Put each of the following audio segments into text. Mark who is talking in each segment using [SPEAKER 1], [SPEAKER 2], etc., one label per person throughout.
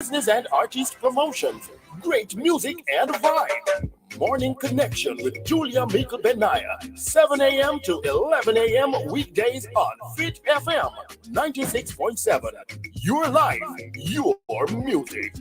[SPEAKER 1] business and artist promotions, great music and vibe. Morning Connection with Julia Michael Benaya, 7 a.m. to 11 a.m. weekdays on Fit FM 96.7. Your life, your music.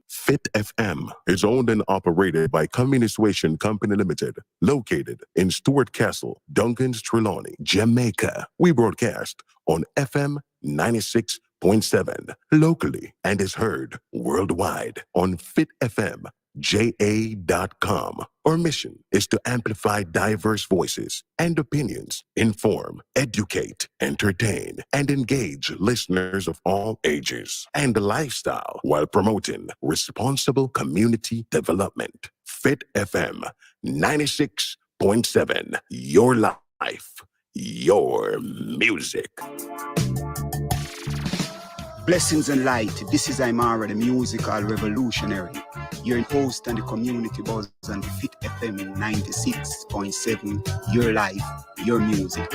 [SPEAKER 2] Fit FM is owned and operated by Communistation Company Limited, located in Stuart Castle, Duncan's Trelawney, Jamaica. We broadcast on FM 96.7 locally and is heard worldwide on fitfmja.com. Our mission is to amplify diverse voices and opinions, inform, educate, entertain, and engage listeners of all ages and lifestyle while promoting responsible community development. Fit FM 96.7, your life, your music.
[SPEAKER 3] Blessings and light. This is Imara, the musical revolutionary. Your host and the community buzz on Fit FM 96.7. Your life, your music.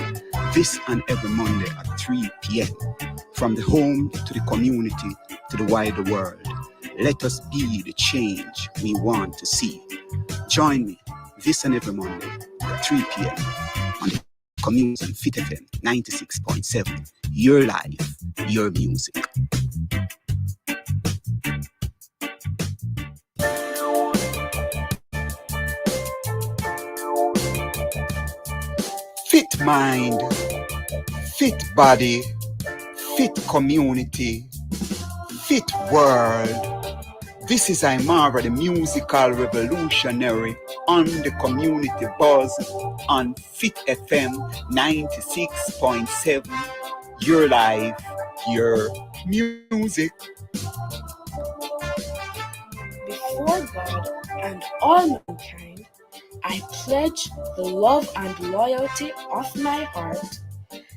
[SPEAKER 3] This and every Monday at 3 p.m. From the home to the community to the wider world. Let us be the change we want to see. Join me this and every Monday at 3 p.m. on the community on Fit FM 96.7. Your life, your music. Fit mind, fit body, fit community, fit world. This is Imara, the musical revolutionary on the community buzz on Fit FM 96.7. Your life, your music.
[SPEAKER 4] Before God and all mankind, I pledge the love and loyalty of my heart,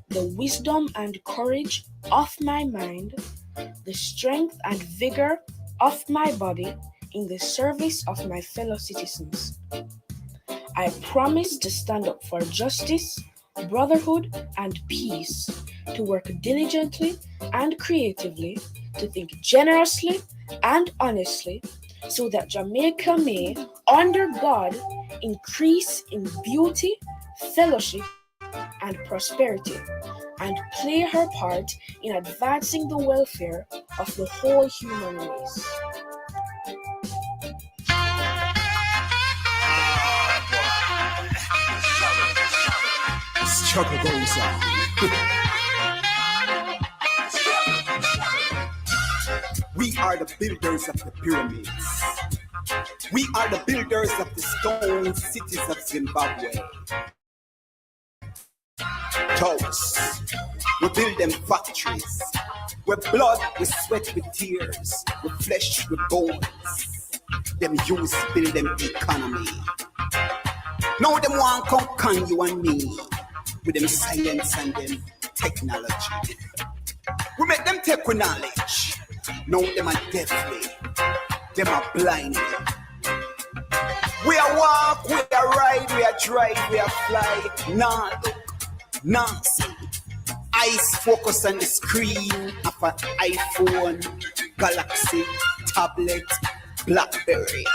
[SPEAKER 4] the wisdom and courage of my mind, the strength and vigor of my body in the service of my fellow citizens. I promise to stand up for justice, brotherhood, and peace, to work diligently and creatively, to think generously and honestly, so that Jamaica may, under God, increase in beauty, fellowship, and prosperity, and play her part in advancing the welfare of the whole human race.
[SPEAKER 3] Struggle goes on. We are the builders of the pyramids. We are the builders of the stone cities of Zimbabwe. Toast. We build them factories. With blood, we sweat, with tears. With flesh, with bones. Them use build them economy. Now them want come con you and me. With them science and them technology. We make them take with knowledge. Now them are deafly. Them are blindly. We are walk, we are ride, we are drive, we are fly. Nah look, nah see. Eyes focus on the screen of an iPhone, Galaxy, tablet, Blackberry.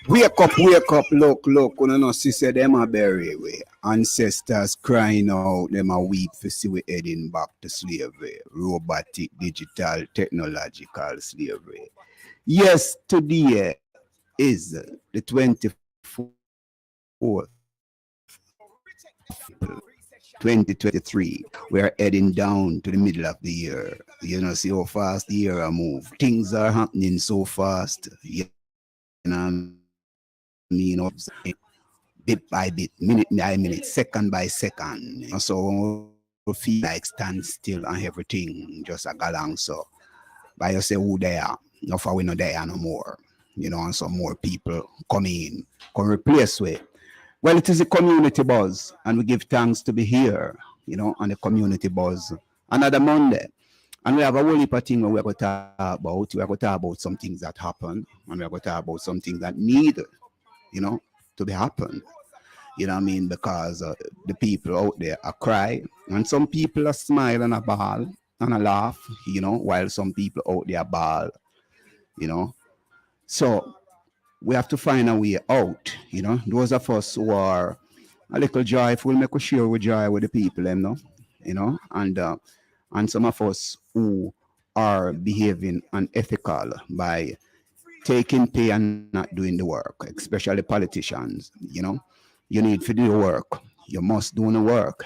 [SPEAKER 3] Wake up, look, you know, see say them a bury we. Ancestors crying out, them a weep for see we heading back to slavery. Robotic, digital, technological slavery. Yes, today is the 24th, 2023. We are heading down to the middle of the year. You know, see how fast the year a move. Things are happening so fast. You know, bit by bit, minute by minute, second by second. You know, so we feel like stand still and everything just a go along. So, by you say who they are, no for we not there no more. You know, and some more people come in, come replace with. Well, it is a community buzz, and we give thanks to be here, you know, on the community buzz. Another Monday. And we have a whole heap of things we're going to talk about. We're going to talk about some things that happen, and we're going to talk about some things that need, you know, to be happened. You know what I mean? Because the people out there are cry, and some people are smile and a ball and a laugh, you know, while some people out there ball, you know. So we have to find a way out, you know. Those of us who are a little joyful, make us share with joy with the people, you know, and some of us who are behaving unethical by taking pay and not doing the work, especially politicians, you know. You need to do the work. You must do the work.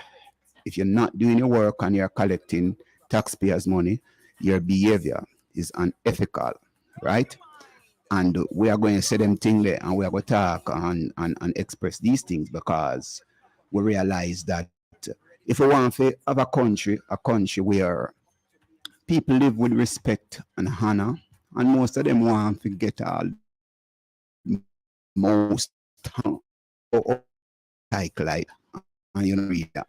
[SPEAKER 3] If you're not doing your work and you're collecting taxpayers' money, your behavior is unethical, right? And we are going to say them thing there, and we are going to talk and express these things because we realize that if we want to have a country where people live with respect and honor, and most of them want to get all most like and you know read that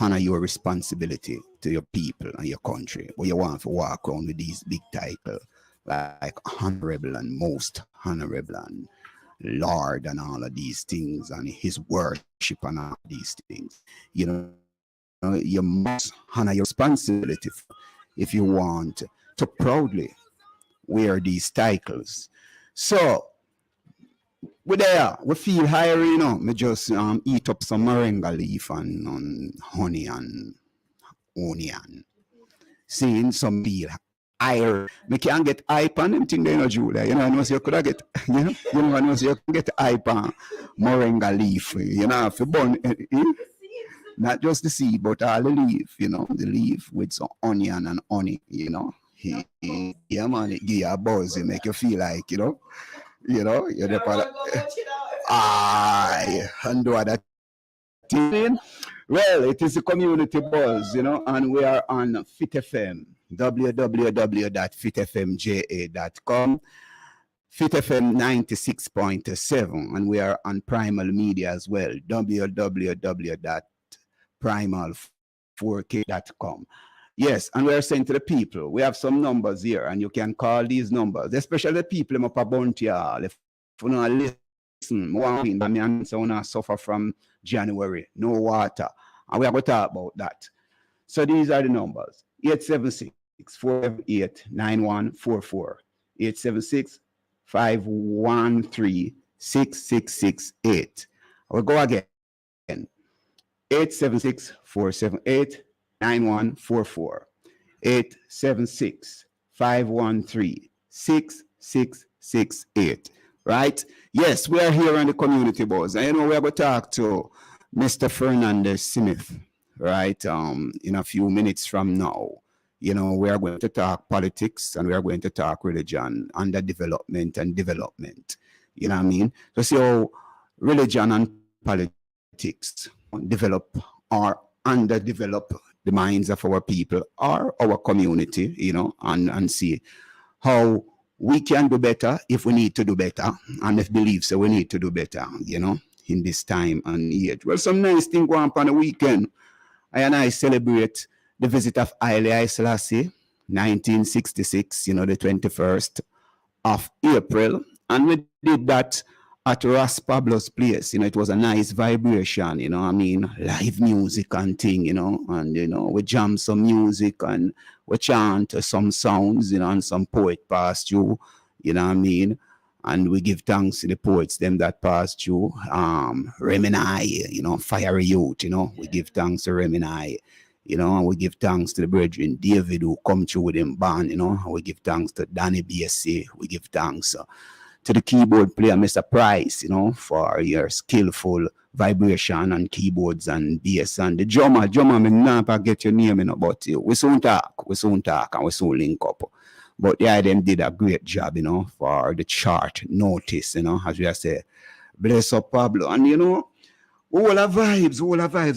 [SPEAKER 3] honor your responsibility to your people and your country, but you want to walk around with these big titles like honorable and most honorable and Lord and all of these things and his worship and all these things. You know, you must honor your responsibility if you want to proudly wear these titles. So we there, we feel higher, you know. Me just eat up some moringa leaf and honey and onion. Seeing some feel higher. Me can't get hype on them thing there, you know, Julia. You know, I know so you could get, you know, I know so you can get hype on moringa leaf. You know, if you burn, not just the seed, but all the leaf, you know, the leaf with some onion and honey, you know. Yeah, man, it give you a buzz, it make you feel like, you're the part and do that thing. Well, it is a community buzz, you know, and we are on Fit FM, www.fitfmja.com, Fit FM 96.7, and we are on Primal Media as well, www.primal4k.com. Yes, and we are saying to the people, we have some numbers here, and you can call these numbers, especially the people in up about y'all. If you don't listen, I mean, so not suffer from January, no water, and we are going to talk about that. So these are the numbers: 876-478-9144, 876-513-6668. We'll go again: 876-478-9144, 876-513-6668. Right? Yes, we are here on the community boards. And you know, we are going to talk to Mr. Fernandez Smith, right? In a few minutes from now. You know, we are going to talk politics and we are going to talk religion, underdevelopment and development. You know what I mean? So see how religion and politics develop or underdevelop the minds of our people or our community, you know, and see how we can do better if we need to do better, and if believe so we need to do better, you know, in this time and age. Well, some nice thing going on the weekend. I celebrate the visit of Haile Selassie, 1966, you know, the 21st of April, and we did that at Ras Pablo's place. You know, it was a nice vibration, you know, I mean, live music and thing, you know, and, you know, we jam some music and we chant some sounds, you know, and some poet passed through, you know what I mean, and we give thanks to the poets, them that passed through, Remini, you know, Fiery Youth, you know, we give thanks to Remini, you know, and we give thanks to the brethren David who come through with him band, you know, and we give thanks to Danny BSC, we give thanks to the keyboard player, Mr. Price, you know, for your skillful vibration and keyboards and bass, and the drummer, me never get your name, you know, but we soon talk, and we soon link up. But yeah, them did a great job, you know, for the chart notice, you know, as we say, bless up Pablo. And, you know, all the vibes,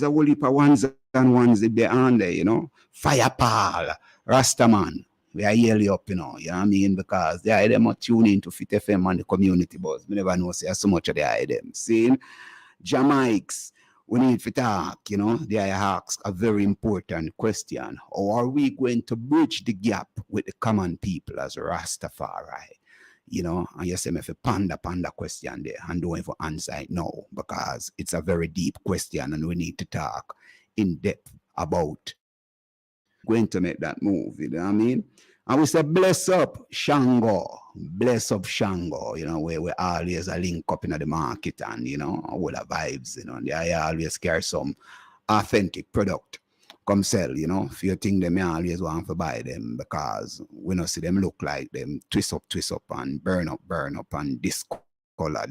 [SPEAKER 3] a whole heap of ones and ones that they on there, you know, Firepaw, Rastaman. We are yearly up, you know what I mean? Because they are them tuning into Fit FM and the community buzz. We never know say so much of the them. Seeing Jamaics, we need to talk, you know, they ask a very important question. How are we going to bridge the gap with the common people as Rastafari? you know, and you say me if you ponder question there and don't even answer it now because it's a very deep question and we need to talk in depth about going to make that move, you know what I mean? And we say bless up Shango, you know, where we always a link up in the market and, you know, all the vibes, you know, and they always carry some authentic product. Come sell, you know, if you think them, you always want to buy them because we don't see them look like them twist up and burn up and discolored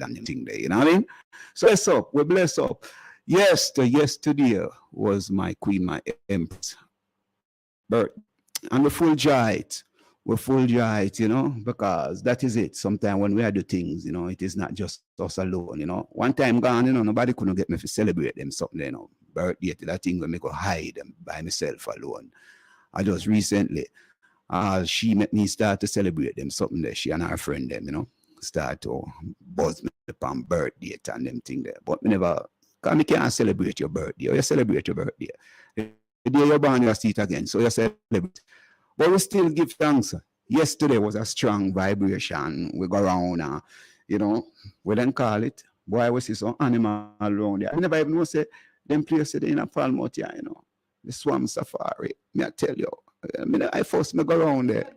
[SPEAKER 3] and them thing there, you know what I mean? So bless up, we bless up. Yesterday was my queen, my empress birth. And we're full joy it, you know, because that is it. Sometimes when we do things, you know, it is not just us alone, you know. One time gone, you know, nobody couldn't get me to celebrate them something, you know. Birthday, that thing when me go hide them by myself alone. I just recently, she made me start to celebrate them something there. She and her friend them, you know, start to buzz me upon birthday and them thing there. But me never, because me can't celebrate your birthday. Or you celebrate your birthday. The day you're born, you see it again. So you celebrate. But we still give thanks. Yesterday was a strong vibration. We go around, you know, we then call it. Boy, we see some animal around there. I never even know say them places in a Falmouth, yeah, you know. The Swamp Safari. Me I tell you. I first me go around there.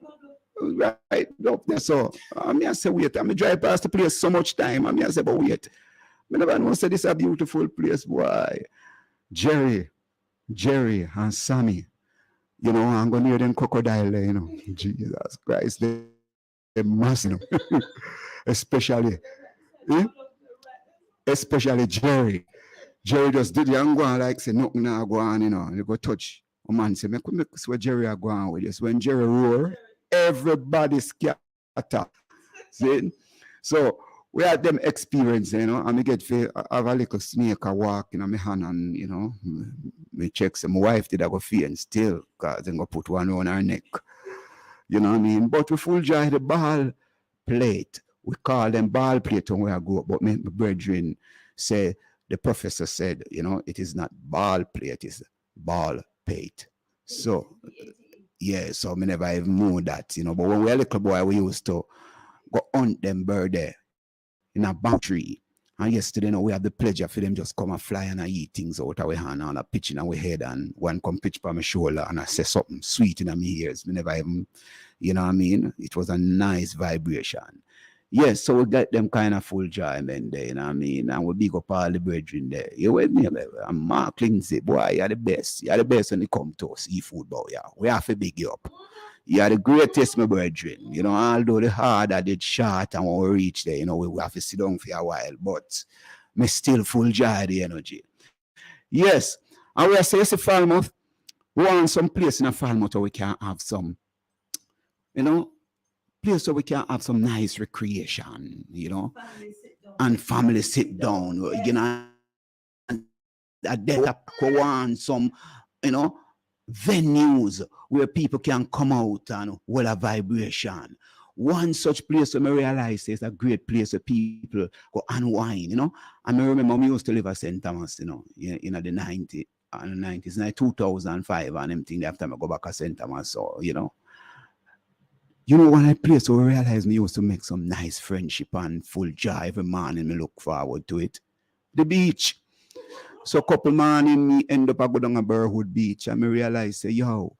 [SPEAKER 3] Right up there. So I say wait. I drive past the place so much time. I say, but wait. I never know say this is a beautiful place, boy. Jerry and Sammy. You know, I'm going to hear them crocodile there, you know. Jesus Christ, they're massive. Especially Jerry. Jerry just did the and go on like say nothing now go on, you know. You go touch. A man say, make see where Jerry are going with this. When Jerry roar, everybody scatter. See? So we had them experience, you know, and I get to have a little snake walk in my hand and, you know, me check some wife did I go feel and still, because then go put one on her neck. You know what I mean? But we full joy the ball plate. We call them ball plate when we go up. But my brethren say, the professor said, you know, it is not ball plate, it's ball plate. So, yeah, so me never even know that, you know. But when we were a little boy, we used to go hunt them bird there in a boundary. And yesterday, you know, we had the pleasure for them just come and fly and eat things out of our hand and a pitch in our head and one come pitch by my shoulder and I say something sweet in my ears. We never even, you know what I mean? It was a nice vibration. Yes, so we got them kind of full enjoyment there, you know what I mean? And we big up all the brethren there. You with me, baby? And Mark Lindsay, boy, you're the best. You're the best when it comes to seafood, boy, yeah. We have to big you up. You're the greatest, my brethren. You know, although the hard I did short and when we reach there, you know, we have to sit down for a while, but me still full joy the energy. Yes, and we are saying Falmouth, we want some place in a Falmouth where we can have some, you know, place where we can have some nice recreation, you know, and family sit down, you know, and we want some, you know, venues where people can come out and well a vibration. One such place where I realize is a great place where people go unwind, you know. And I remember we used to live at St. Thomas, you know, in the 90s, like 2005 and everything after I go back to St. Thomas, so, you know. You know, one place where I realized me used to make some nice friendship and full joy every morning, me look forward to it. The beach. So a couple morning, me end up I go down a Burwood Beach and me realize, say, yo,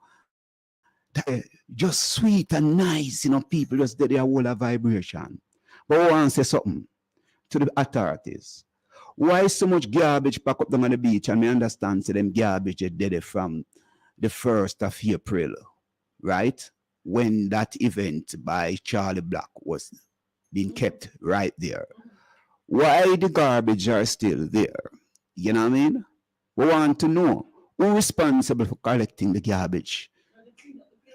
[SPEAKER 3] just sweet and nice, you know, people just did their whole vibration. But I want to say something to the authorities. Why so much garbage pack up down on the beach? And me understand, say them garbage they did it from the 1st of April, right? When that event by Charlie Black was being kept right there. Why the garbage are still there? You know what I mean? We want to know who's responsible for collecting the garbage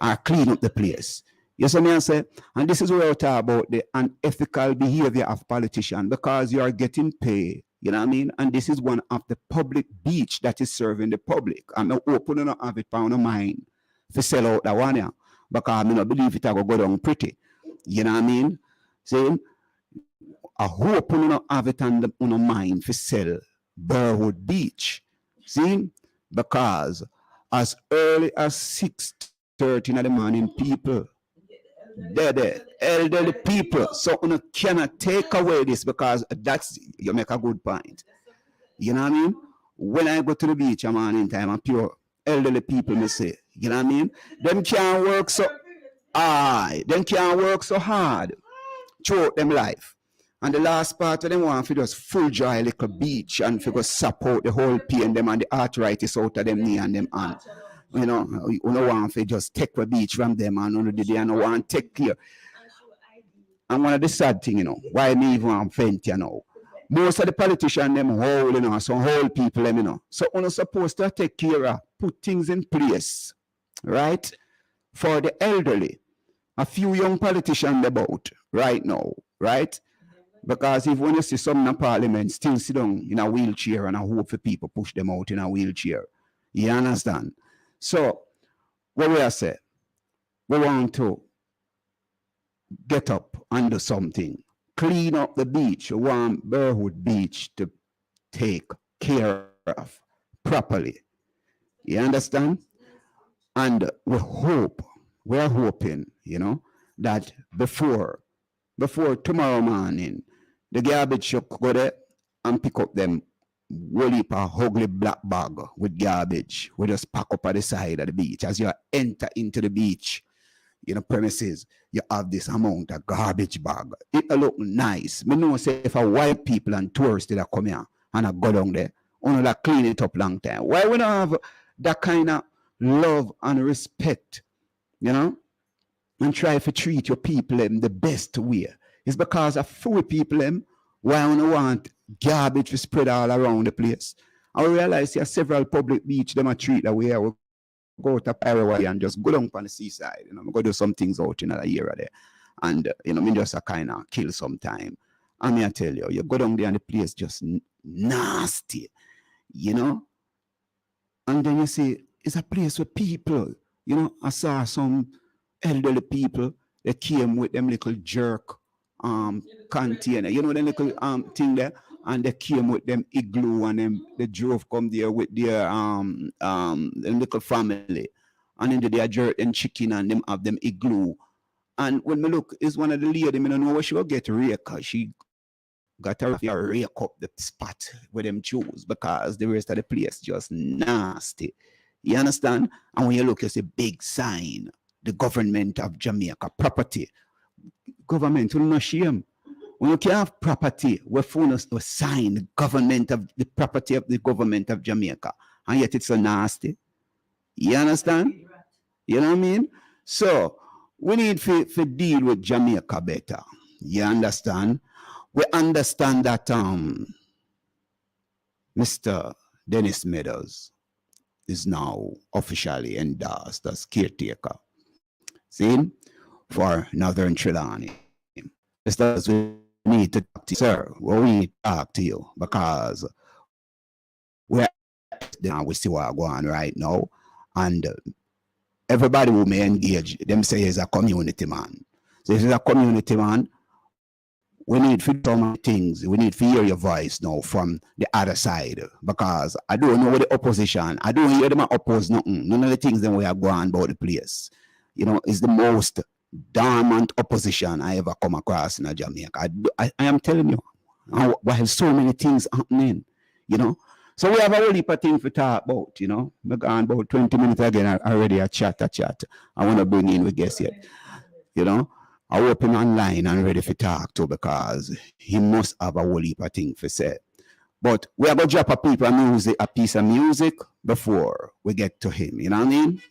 [SPEAKER 3] or clean up the place. Yes, I mean, say, and this is where I talk about the unethical behavior of politicians because you are getting paid. You know what I mean? And this is one of the public beach that is serving the public. I'm open and have it on my mind to sell out that one here because I don't believe it will go down pretty. You know what I mean? See, I hope you don't have it on my mind to sell Burwood Beach. See? Because as early as 6:30 in the morning, people They're elderly people. So you cannot take away this because that's, you make a good point. You know what I mean? When I go to the beach, I'm on in time, I'm pure elderly people, me say. You know what I mean? Them can't work so hard throughout them life. And the last part of them want to just full joy like a beach and for go support the whole pain them and the arthritis out of them knee and them hand. You know, you don't want to just take the beach from them and on the day and want to take care. And one of the sad thing, you know, why me even want to vent, you know. Most of the politicians, them whole, you know, some whole people, them, you know. So we're supposed to take care of, put things in place, right? For the elderly. A few young politicians about right now, right? Because if when you see some in the parliament still sit down in a wheelchair and I hope for people push them out in a wheelchair. You understand? So, what we are saying, we want to get up and do something. Clean up the beach. We want Burwood Beach to take care of properly. You understand? And we're hoping, you know, that before tomorrow morning, the garbage truck go there and pick up them whole heap of ugly black bag with garbage. We just pack up at the side of the beach. As you enter into the beach, you know, premises, you have this amount of garbage bag. It look nice. Me know say if a white people and tourists that come here and I go down there, only like clean it up long time. Why we don't have that kind of love and respect, you know, and try to treat your people in the best way? It's because of few people why we don't want garbage to spread all around the place. I realize there are several public beach them a treat that way. We go to Paraguay and just go down on the seaside. You know, we go do some things out in the area there. And you know, me just a kind of kill some time. And me I tell you, you go down there and the place just nasty, you know. And then you see it's a place where people, you know, I saw some elderly people that came with them little jerk container, you know, the little thing there, and they came with them igloo and them they drove come there with their little family, and then they jerk and chicken and them have them igloo. And when me look, is one of the lady, I don't know where she will get rake, she got her rake up the spot where them choose because the rest of the place just nasty. You understand? And when you look, you see big sign, the government of Jamaica, property. Government will not shame. When you can have property, we're sign the government of the property of the government of Jamaica, and yet it's so nasty. You understand? You know what I mean? So we need to deal with Jamaica better. You understand? We understand that Mr. Dennis Meadows is now officially endorsed as caretaker. See? For Northern Trelawney. We need to talk to you, sir. Well, we need to talk to you because we see what's going on right now. And everybody who may engage, them say is a community man. So if it's a community man, we need to do some things. We need to hear your voice now from the other side. Because I don't know what the opposition, I don't hear them oppose nothing. None of the things that we are going about the place. You know, is the most dormant opposition I ever come across in Jamaica. I am telling you, while so many things happening, you know. So we have a whole heap of things to talk about, you know. We're gone about 20 minutes again already a chat. I want to bring in with guests yet. You know, I hope him online and ready to talk to because he must have a whole heap of things to say. But we are going to drop a piece of music before we get to him, you know what I mean?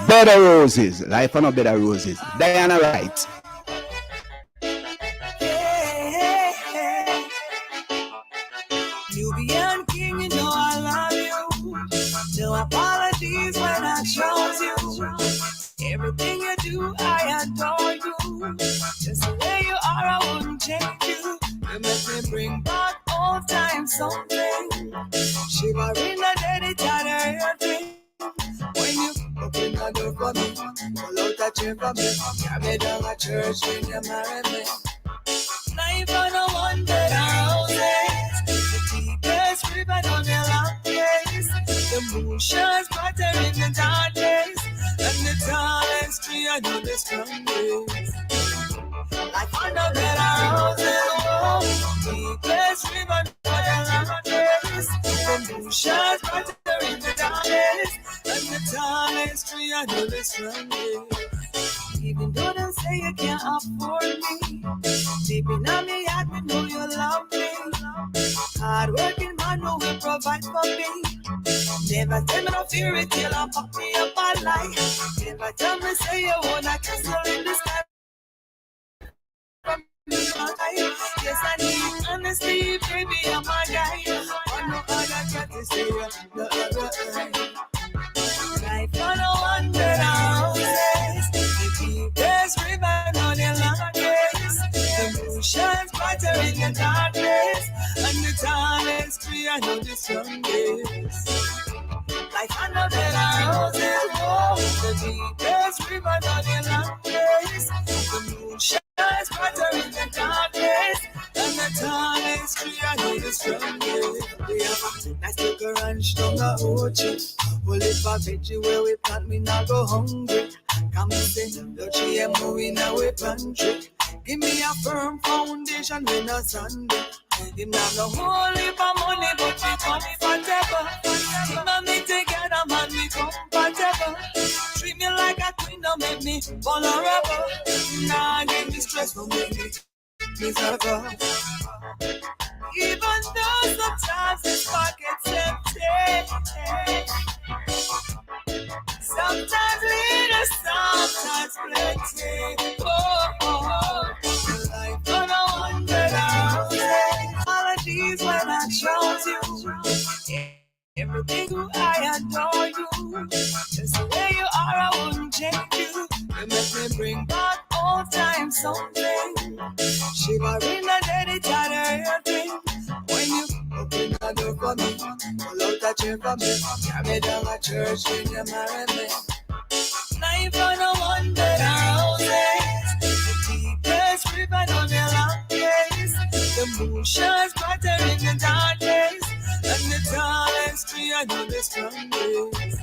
[SPEAKER 3] Better Roses, Life on a Better Roses. Diana Wright.
[SPEAKER 5] Nubian King, you know I love you. No apologies when I chose you. Everything you do, I adore you. Just the way you are, I wouldn't change you. You make me bring back old times, something. Shivering the dead, tired everything. When you open the door for me, pull out a chair for me, carry me down a church when you marry me. Life on a 1 bed of roses, the deepest river down the long days. The moon shines brighter in the dark days, and the tallest I know the strongest. Like on the bed of roses, deepest river for the longest. The moon shines brighter in the darkness, and the tallest tree I know the strongest. Even though they say you can't afford me, deep in me heart, me know you love me. Hard working man, know will provide for me. Never tell me no fear it till I pop me up a life. Never tell me say you wanna castle in the sky. Yes, I need honesty, baby, I'm a guy. I know I got to say the other life on a wonder houses, the deepest river on the longest. The moon shines brighter in the darkness, and the tallest tree I know the strongest. Like under the houses, oh, the deepest river on the longest. The moon shines brighter in the darkness, and the tallest tree I know the strongest. We have a nice little ranch down the ocean. Well, if I bet you where we plant, me not go hungry. Come and say, the GMO in our pantry. Give me a firm foundation when a Sunday. Him not no whole heap of money, but we comfortable. Him and me together, man, we compatible. Treat me like a queen, don't make me vulnerable. Nah, give me stress, don't make me miserable. Even though sometimes this pocket's empty, sometimes little, sometimes plenty. Life on a wonder houses. Apologies when I chose you. Everything who I adore you. Just the way you are, I wouldn't change you. You make me bring back old times something. Shivering the dead, it's everything. When you open the door for me, pull out a chair for me, carry me down a church when you marry me. Life on a wonder houses, the deepest river on the longest. The moon shines brighter in the darkness, and the tallest tree I know the strongest.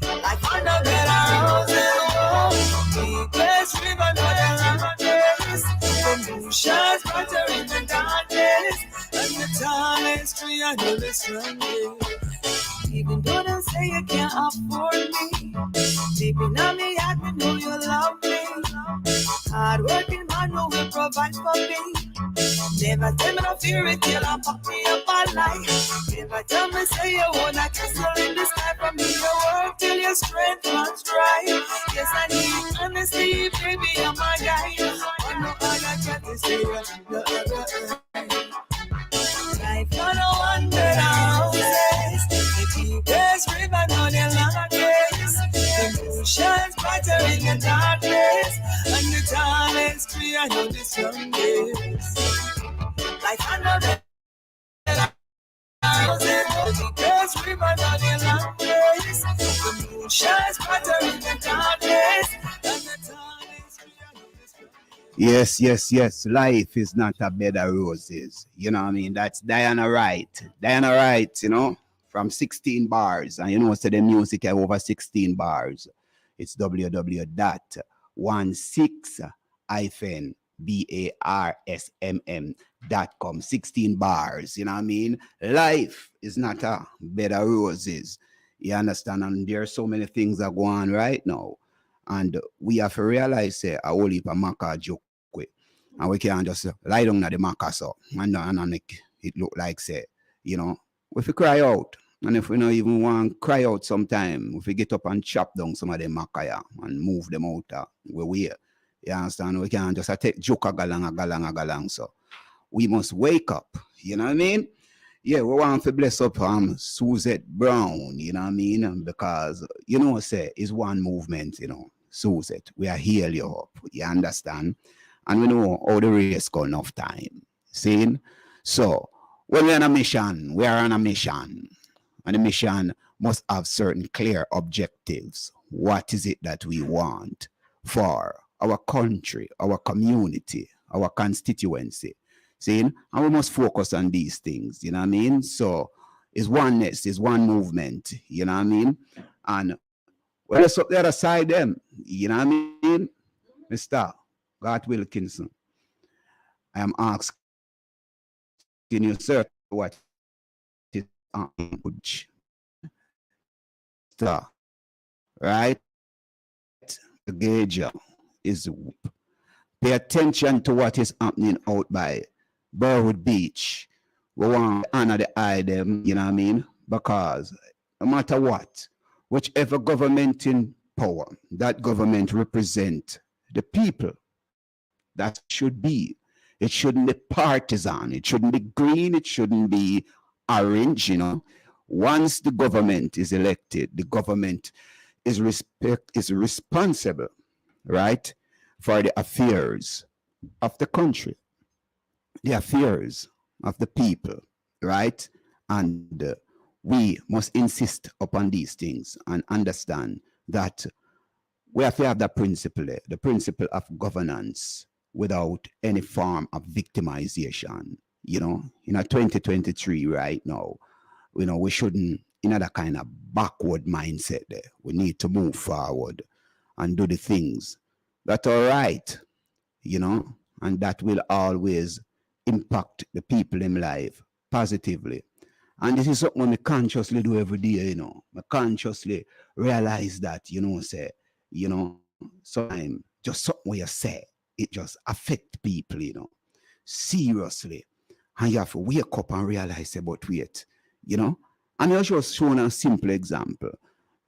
[SPEAKER 5] Like on the bed of roses, deepest river on the longest. The moon shines brighter in the darkness, and the tallest tree I know the strongest. Even though they say you can't afford me, deep in me heart, me know you love me. Hard working man, know will provide for me. Never tell me no fear it till I pop me up all night. Never tell me say you wanna castle in the sky from me. You work till your strength runs dry. Yes, I need honesty, baby, I'm a guy. I know I got to say the other. Life on a wonder houses, the deepest river on the longest. The moon shines brighter in the darkness, and the tallest tree I know the strongest. Like under the houses, the deepest river on the longest. The moon shines brighter in the darkness, and the tallest tree I know the strongest.
[SPEAKER 3] Yes. Life is not a bed of roses. You know what I mean? That's Diana Wright. Diana Wright, you know, from 16 bars. And you know, so the music have over 16 bars. It's www.16-barsmm.com. 16 bars. You know what I mean? Life is not a bed of roses. You understand? And there are so many things that go on right now. And we have to realize, say, a whole heap of maca joke. And we can't just lie down at the maca so and make it look like, say, you know, if we cry out, and if we don't even want to cry out sometime, if we get up and chop down some of them maca and move them out where we are. You understand? We can't just take joke a galang. So we must wake up. You know what I mean? Yeah, we want to bless up Suzette Brown, you know what I mean? Because, you know, say, it's one movement, you know, Suzette. We are heal you up. You understand? And we know how the race go enough time. See? So, when we're on a mission, we are on a mission. And the mission must have certain clear objectives. What is it that we want for our country, our community, our constituency? See? And we must focus on these things, you know what I mean? So, it's oneness, it's one movement, you know what I mean? And Well, it's up the other side them. You know what I mean? Mr. Gart Wilkinson, I am asking you, sir, what is language? Right? The gauge is whoop. Pay attention to what is happening out by Burwood Beach. We want to honor the eye them, you know what I mean? Because no matter what, whichever government in power, that government represent the people. That should be. It shouldn't be partisan. It shouldn't be green. It shouldn't be orange, you know. Once the government is elected, the government is responsible, right, for the affairs of the country, the affairs of the people, right? And we must insist upon these things and understand that we have to have that principle, the principle of governance without any form of victimization. You know, in a 2023 right now, you know, we shouldn't in that kind of backward mindset there. We need to move forward and do the things that are right, you know, and that will always impact the people in life positively. And this is something I consciously do every day, you know. I consciously realize that, you know, say, you know, sometimes just something you say, it just affect people, you know, seriously. And you have to wake up and realize about wait, you know. And I just showing a simple example.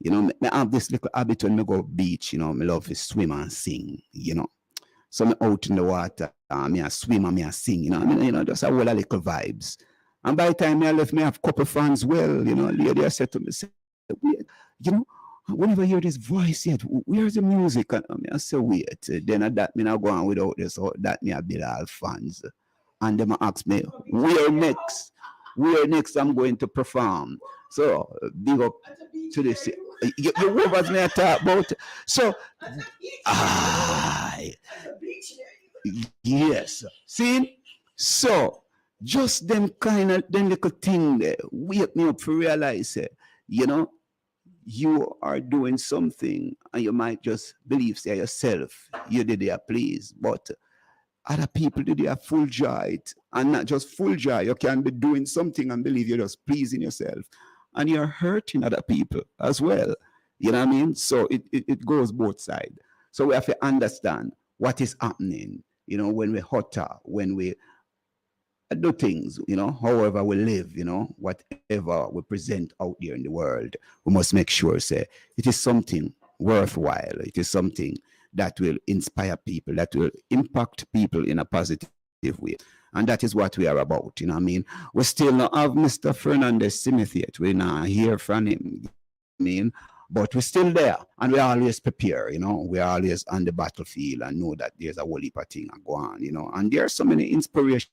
[SPEAKER 3] You know, I have this little habit when I go beach, you know, I love to swim and sing, you know. So I'm out in the water, I swim and I sing, you know. I mean, you know, just a whole little vibes. And by the time I left, I have a couple friends, well, you know, lady I said to me, wait, you know, whenever I hear this voice yet, where's the music? And I say, wait, then at that, I go on without this, or that me I build all fans. And them ask me, where next? Where next I'm going to perform? So, big up to this. You was me I talk about. So, yes. See? So, just them kind of, them little thing there, wake me up to realize, you know, you are doing something and you might just believe, say yourself, you did it, please, but other people did it full joy, and not just full joy. You can be doing something and believe you're just pleasing yourself, and you're hurting other people as well. You know what I mean? So it goes both sides. So we have to understand what is happening, you know, when we hotter, when we do things, you know, however we live, you know, whatever we present out there in the world, we must make sure, say, it is something worthwhile. It is something that will inspire people, that will impact people in a positive way. And that is what we are about, you know what I mean? We still not have Mr. Fernandez Smith yet. We not hear from him, I mean, but we're still there and we always prepare, you know, we're always on the battlefield and know that there's a whole heap of thing go on, you know, and there are so many inspirations.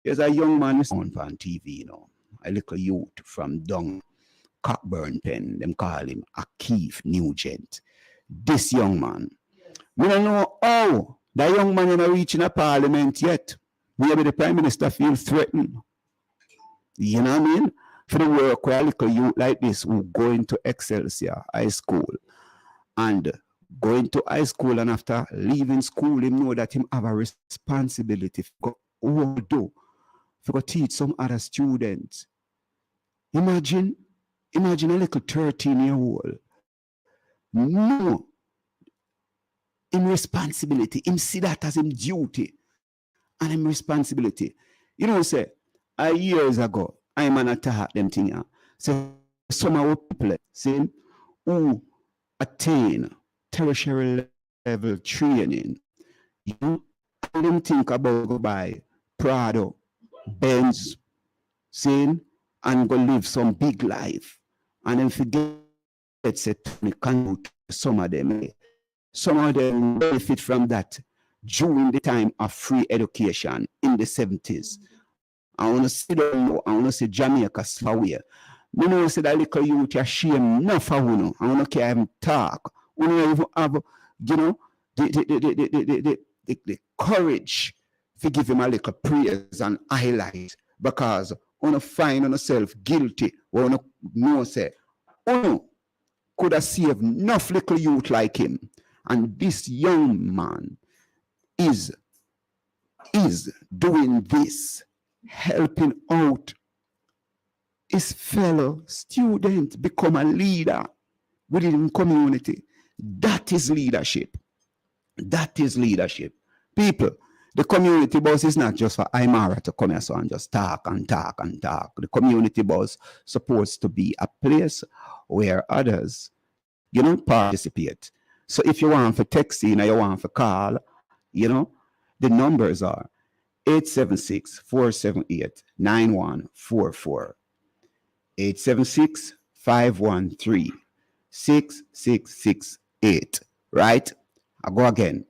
[SPEAKER 3] There's a young man on TV, you know, a little youth from Dung Cockburn Pen, them call him Akeef Nugent. This young man, we don't know how that young man is not reaching a parliament yet. Maybe the Prime Minister feels threatened. You know what I mean? For the work where a little youth like this who go into Excelsior High School and going to high school, and after leaving school, him know that him have a responsibility to go teach some other students. Imagine a little 13-year-old. No. In responsibility. Him see that as him duty and him responsibility. You know, say, years ago, I'm an attack them thing. So some of our people, see, who attain tertiary level training, you know, I didn't think about go buy Prado, Benz, saying, and go live some big life. And then forget, some of them benefit from that during the time of free education in the 70s. I want to see them, I want to see Jamaica Slaway. I want to see that little youth are shame enough for you. I want to hear him talk. We don't even have, you know, the courage to give him a little praise and highlight, because we want to find ourselves guilty. We want to know, say, Uno could have saved enough little youth like him. And this young man is doing this, helping out his fellow student become a leader within the community. That is leadership. That is leadership. People, the community bus is not just for Aymara to come here so and just talk and talk and talk. The community bus supposed to be a place where others, participate. So if you want for texting or you want for call, the numbers are 876-478-9144, 876-513-6668, right? I go again,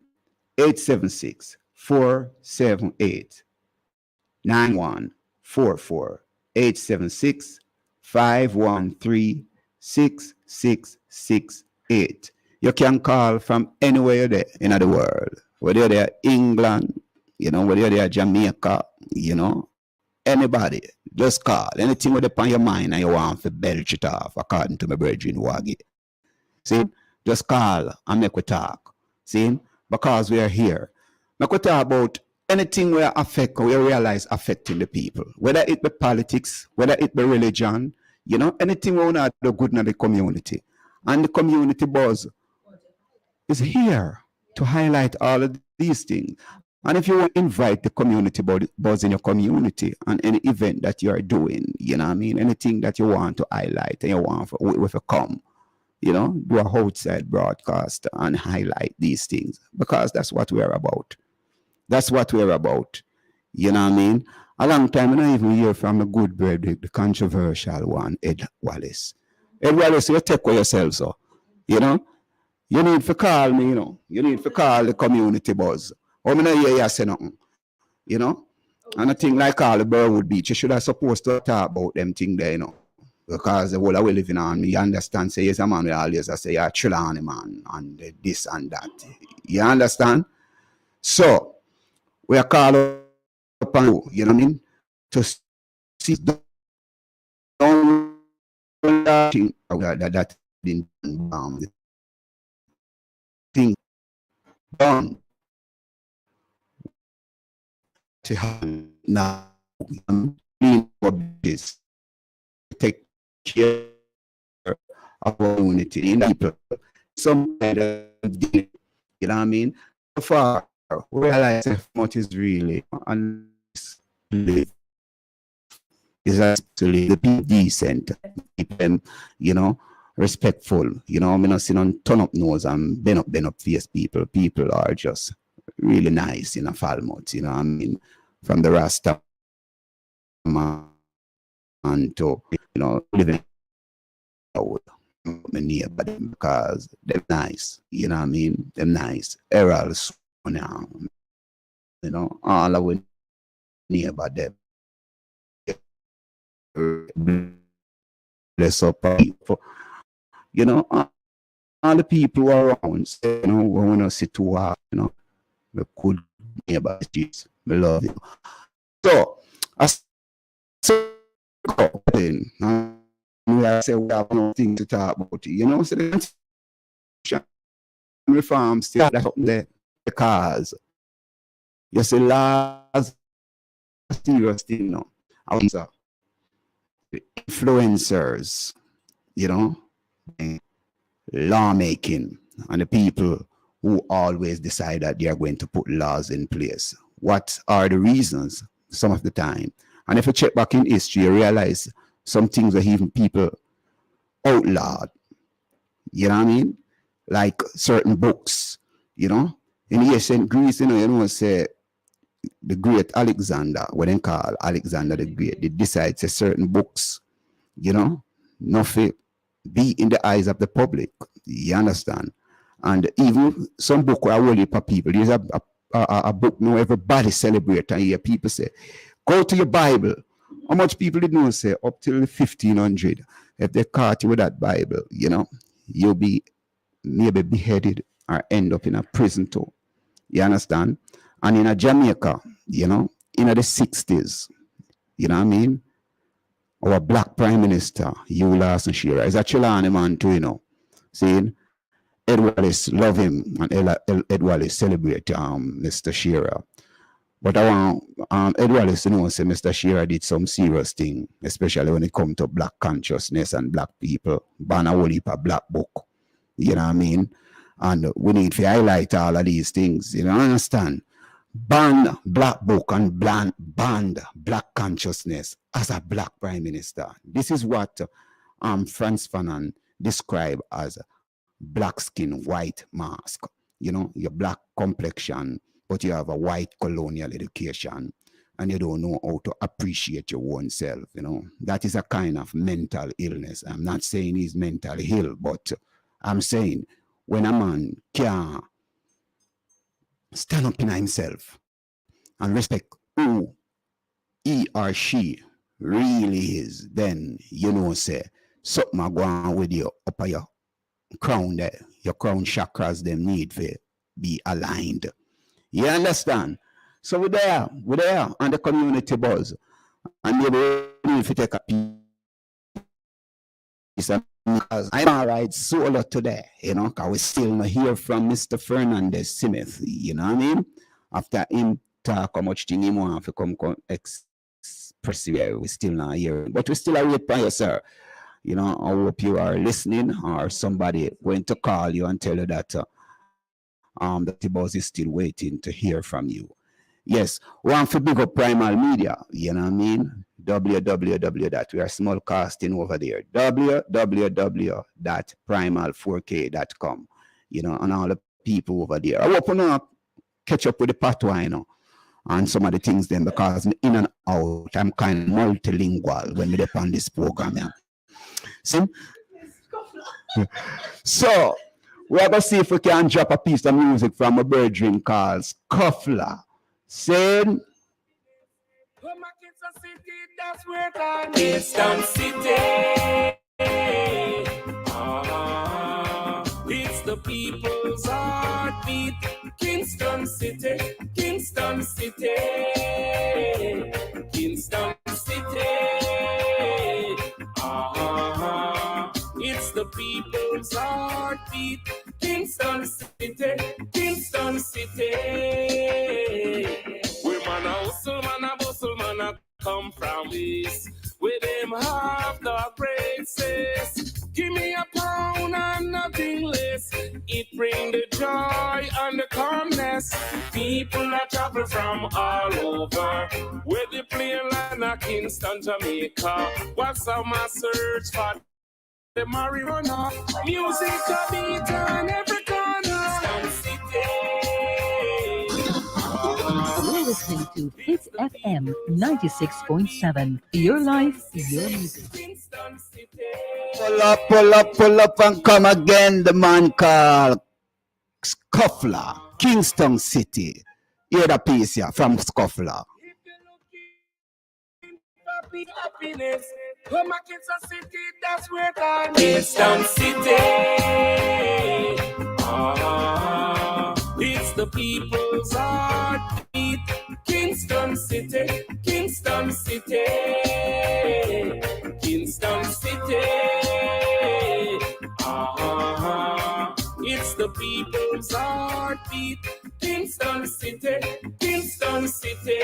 [SPEAKER 3] 876-478-9144, 876-513-6668. You can call from anywhere there in the world, whether you're there England, whether you're there Jamaica, anybody, just call. Anything with upon your mind and you want to belch it off, according to my brethren Wagi. See, just call and make we talk. See, because we are here. Make we talk about anything we affect, we realize affecting the people, whether it be politics, whether it be religion, anything we want to do good in the community. And the community buzz is here to highlight all of these things. And if you want to invite the community buzz in your community and any event that you are doing, anything that you want to highlight and you want with a come, do a outside broadcast and highlight these things, because that's what we're about. That's what we're about. A long time I don't even hear from a good brother, the controversial one, Ed Wallace. Ed Wallace, you take for yourself, so. You need to call me, You need to call the community buzz. Or me not hear you say nothing. And a thing like all the Burwood Beach, you should have supposed to talk about them thing there, Because the world we living on, you understand, say, yes, a man, we always say, you're a Trelawney man, and this and that. You understand? So, we are called upon you, you know what I mean? To see the thing that been thing done to happen now. This take care of our unity in people. Some kind of, you know what I mean? So far, realize how much is really and is actually the people decent, keep them, respectful. I'm not seeing on turn up nose and bend up face people. People are just really nice in a Falmouth, from the Rasta man to, living out nearby them because they're nice, They're nice. Errors now, all of we nearby them. Bless up people. All the people who are around, we want to sit to work, we could neighbor streets. We love you. So, as we say we have nothing to talk about. So the reform still that's up there because you see last serious thing now. The influencers, lawmaking, and the people who always decide that they are going to put laws in place. What are the reasons some of the time? And if you check back in history, you realize some things are even people outlawed. You know what I mean? Like certain books, In ancient Greece, say the great Alexander, what they call Alexander the Great, they decide to certain books, nothing be in the eyes of the public. You understand? And even some book are only for people. There's a book now everybody celebrate and hear people say, go to your Bible. How much people did know say up till 1500? If they caught you with that Bible, you'll be maybe beheaded or end up in a prison too. You understand? And in a Jamaica, in the 60s, you know what I mean? our black prime minister, Hugh Lawson Shearer, is a Trelawney man too, you know. See, Ed Wallace love him, and Ed Wallace celebrate Mr. Shearer. But I want Ed Wallace to know, say Mr. Shearer did some serious thing, especially when it comes to black consciousness and black people. Ban a whole heap of black book. You know what I mean? And we need to highlight all of these things. You know, understand? Ban black book and banned black consciousness as a black prime minister. This is what Frantz Fanon described as black skin, white mask. You know, your black complexion, but you have a white colonial education and you don't know how to appreciate your own self. You know, that is a kind of mental illness. I'm not saying he's mentally ill, but I'm saying when a man can stand up in himself and respect who he or she really is, then you know, say, something go on with you up at your crown there. Your crown chakras, them need to be aligned. You understand? So we're there on the community buzz. And maybe we need to take a piece because I'm all right solo today, you know, because we still not hear from Mr. Fernandez Smith, you know what I mean? After him talk how much thing he want to come express here, we still not hear. But we still await by you, sir. You know, I hope you are listening or somebody going to call you and tell you that the boss is still waiting to hear from you. Yes, we want to big up Primal Media, you know what I mean? www. We are smallcasting over there. www.primal4k.com. You know, and all the people over there. I open up, catch up with the patois, you know, and some of the things then, because in and out, I'm kind of multilingual when we're on this program. Yeah. See? So, we are going to see if we can drop a piece of music from a brethren called Scuffler. Saying,
[SPEAKER 5] Kingston City. It's the people's heartbeat. Kingston City, Kingston City, Kingston City. It's the people's heartbeat. Kingston City, Kingston City. We man a hustle, man a bustle, man a come from this. With them half the praises. Give me a pound and nothing less. It bring the joy and the calmness. People that travel from all over. Where the plane land at Kingston, Jamaica. What's on my search for the marijuana? Music a beat on every corner.
[SPEAKER 6] You're listening to Hits FM 96.7. Your life, your music.
[SPEAKER 3] pull up and come again. The man called Scuffler, Kingston City. Hear the piece here from Scuffler.
[SPEAKER 5] Happiness. Come on, Kingston City, that's where I'm. Kingston City. It's the people's heartbeat. Kingston City, Kingston City, Kingston City. It's the people's heartbeat. Kingston City, Kingston City.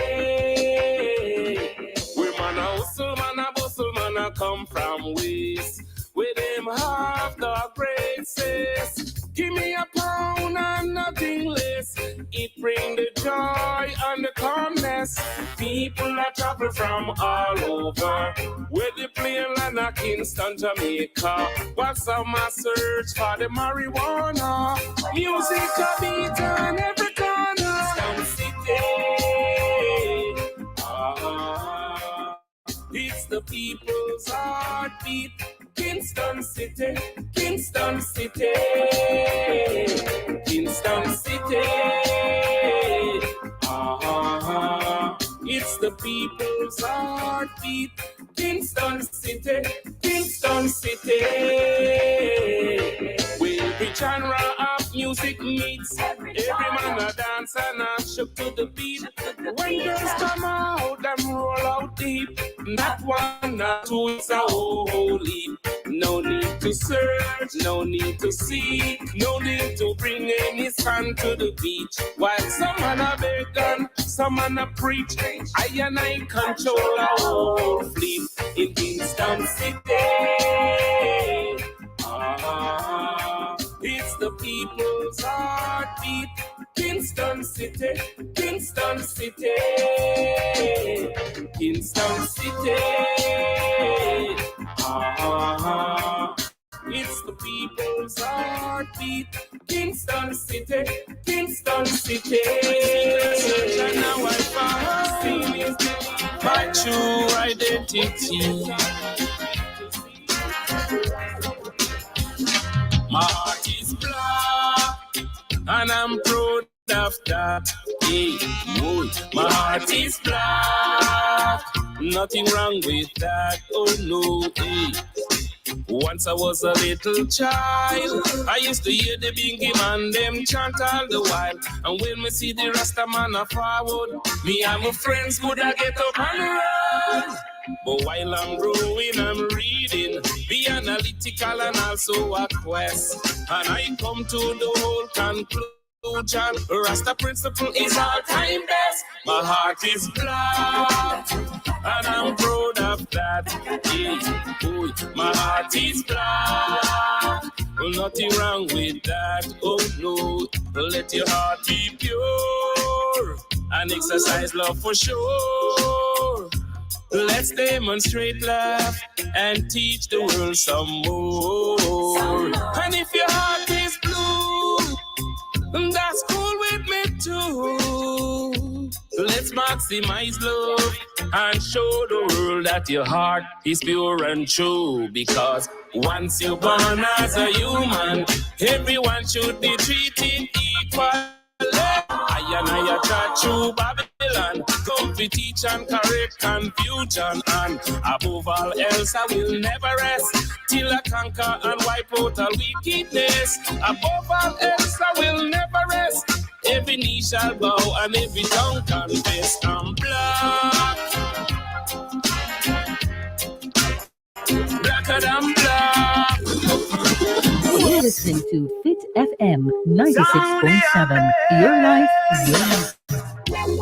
[SPEAKER 5] We man a hustle, man a bustle, man a come from ways. With them half the praises. Give me a pound and nothing less. It bring the joy and the calmness. People that travel from all over. Where the plane land at Kingston, Jamaica. What's on my search for the marijuana? Music a beat on every corner. Kingston City. It's the people's heartbeat. Kingston City, Kingston City, Kingston City. It's the people's heartbeat. Kingston City, Kingston City. Where every genre of music meets. Every man a dance and a shook to the beat. When girls come out, them roll out deep.
[SPEAKER 7] Not one, not two, it's a whole heap. No need to search, no need to seek, no need to bring any sand to the beach. While some man a beg and some man a preach, I and I control a whole fleet in Kingston City. It's the people's heartbeat. Kingston City, Kingston City, Kingston City. It's the people's heartbeat. Kingston City, Kingston City. And now I found my true identity. My heart is black, and I'm proud of that. Hey, boy, my heart is black. Nothing wrong with that. Oh no, hey. Once I was a little child, I used to hear the Bingy Man them chant all the while. And when me see the Rasta man a forward, me and my friends would I get up and run. But while I'm growing, I'm reading, be analytical and also a quest. And I come to the whole conclusion, Rasta principle is all time best. My heart is black, and I'm proud of that. Yeah, boy, my heart is black. Well, nothing wrong with that. Oh no, let your heart be pure and exercise love for sure. Let's demonstrate love and teach the world some more. And if your heart is blue, that's cool with me too. Let's maximize love and show the world that your heart is pure and true. Because once you're born as a human, everyone should be treated equally. I chat through Babylon, come to teach and correct confusion. And above all else, I will never rest till I conquer and wipe out all wickedness. Above all else, I will never rest. Every knee shall bow and every tongue confess. I'm black, blacker than black.
[SPEAKER 6] You're listening to Fit FM 96.7. Your life, your music.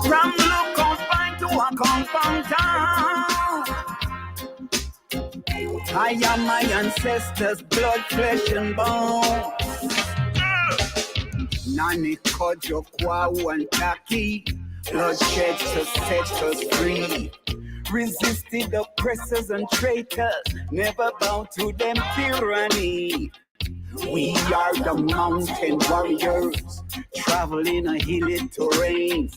[SPEAKER 3] From local fine to a compound town, I am my ancestors' blood, flesh and bone. Nani Kojo, Kwau and Taki, bloodshed to set us free. Resisted oppressors and traitors, never bow to them tyranny. We are the mountain warriors, traveling a hilly terrain.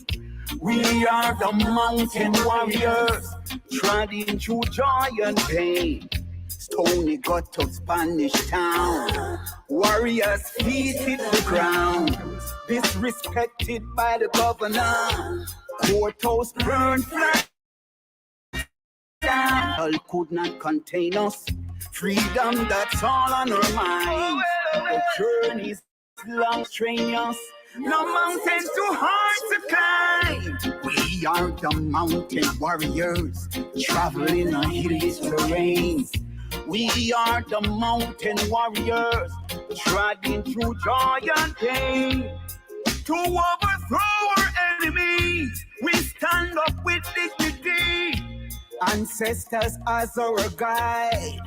[SPEAKER 3] We are the mountain warriors, treading through joy and pain. Stony Ghetto, Spanish town, warriors feet hit the ground, disrespected by the governor. Courthouse burned flat down. Hell could not contain us. Freedom, that's all on our mind. The journey's long, strenuous. No mountain too hard to climb. We are the mountain warriors, traveling on hilly terrains. We are the mountain warriors, treading through joy and pain. To overthrow our enemies, we stand up with dignity. Ancestors as our guide.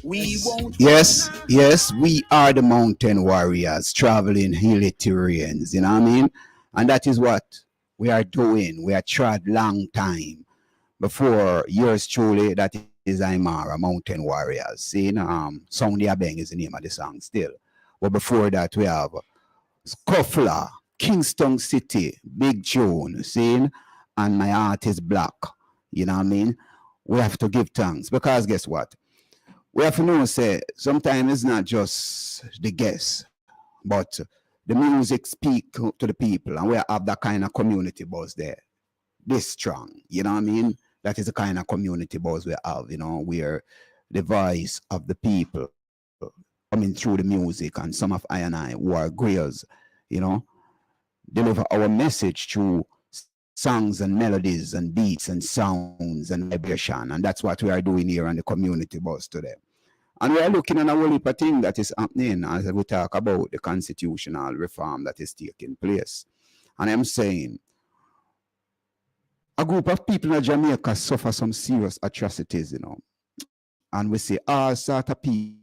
[SPEAKER 3] We won't. Yes, we are the mountain warriors traveling hilly terrains, you know what I mean? And that is what we are doing. We are trod long time before yours truly, that is Aymara, Mountain Warriors. See, Sound Ya Beng is the name of the song still. But before that, we have Scuffler, Kingston City, Big Tune, see? And My Heart is Black, you know what I mean? We have to give thanks because guess what? We have to know, say, sometimes it's not just the guests, but the music speak to the people, and we have that kind of community buzz there. This strong, you know what I mean? That is the kind of community buzz we have, you know, where the voice of the people coming through the music, and some of I and I who are griots, you know, deliver our message through songs and melodies and beats and sounds and vibration. And that's what we are doing here on the community bus today. And we are looking at a whole heap of thing that is happening as we talk about the constitutional reform that is taking place. And I'm saying, a group of people in Jamaica suffer some serious atrocities, you know. And we see all sort of people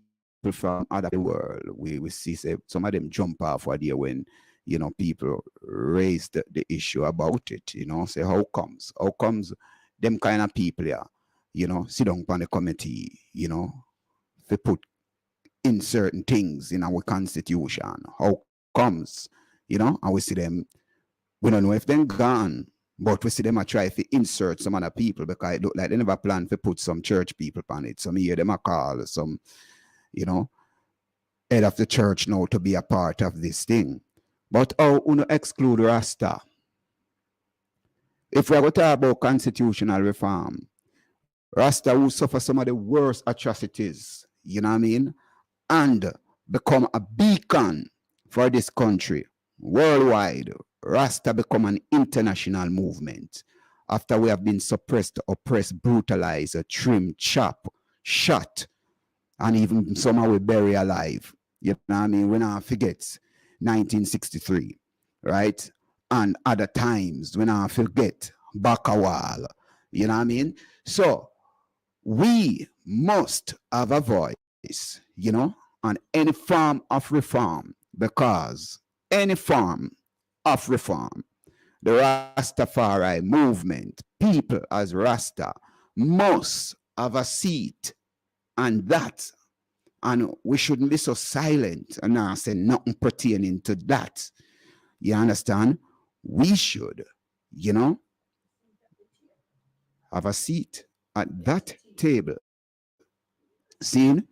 [SPEAKER 3] from other the world. We see say, some of them jump off a day when, you know, people raise the issue about it, you know, say how comes them kind of people here, you know, sit down on the committee, you know, they put in certain things in our constitution. How comes, you know, and we see them, we don't know if they're gone, but we see them a try to insert some other people because it look like they never plan to put some church people on it. Some hear them a call some, you know, head of the church now to be a part of this thing. But how you exclude Rasta? If we are going to talk about constitutional reform, Rasta will suffer some of the worst atrocities, you know what I mean? And become a beacon for this country worldwide. Rasta become an international movement after we have been suppressed, oppressed, brutalized, trimmed, chopped, shot, and even somehow we bury alive. You know what I mean? We not forget 1963, right? And other times we not forget Bakawal. You know what I mean? So we must have a voice, you know, on any form of reform, because any form of reform, the Rastafari movement, people as Rasta must have a seat on that. And we shouldn't be so silent and not say nothing pertaining to that. You understand? We should, you know, have a seat at that table. Seeing,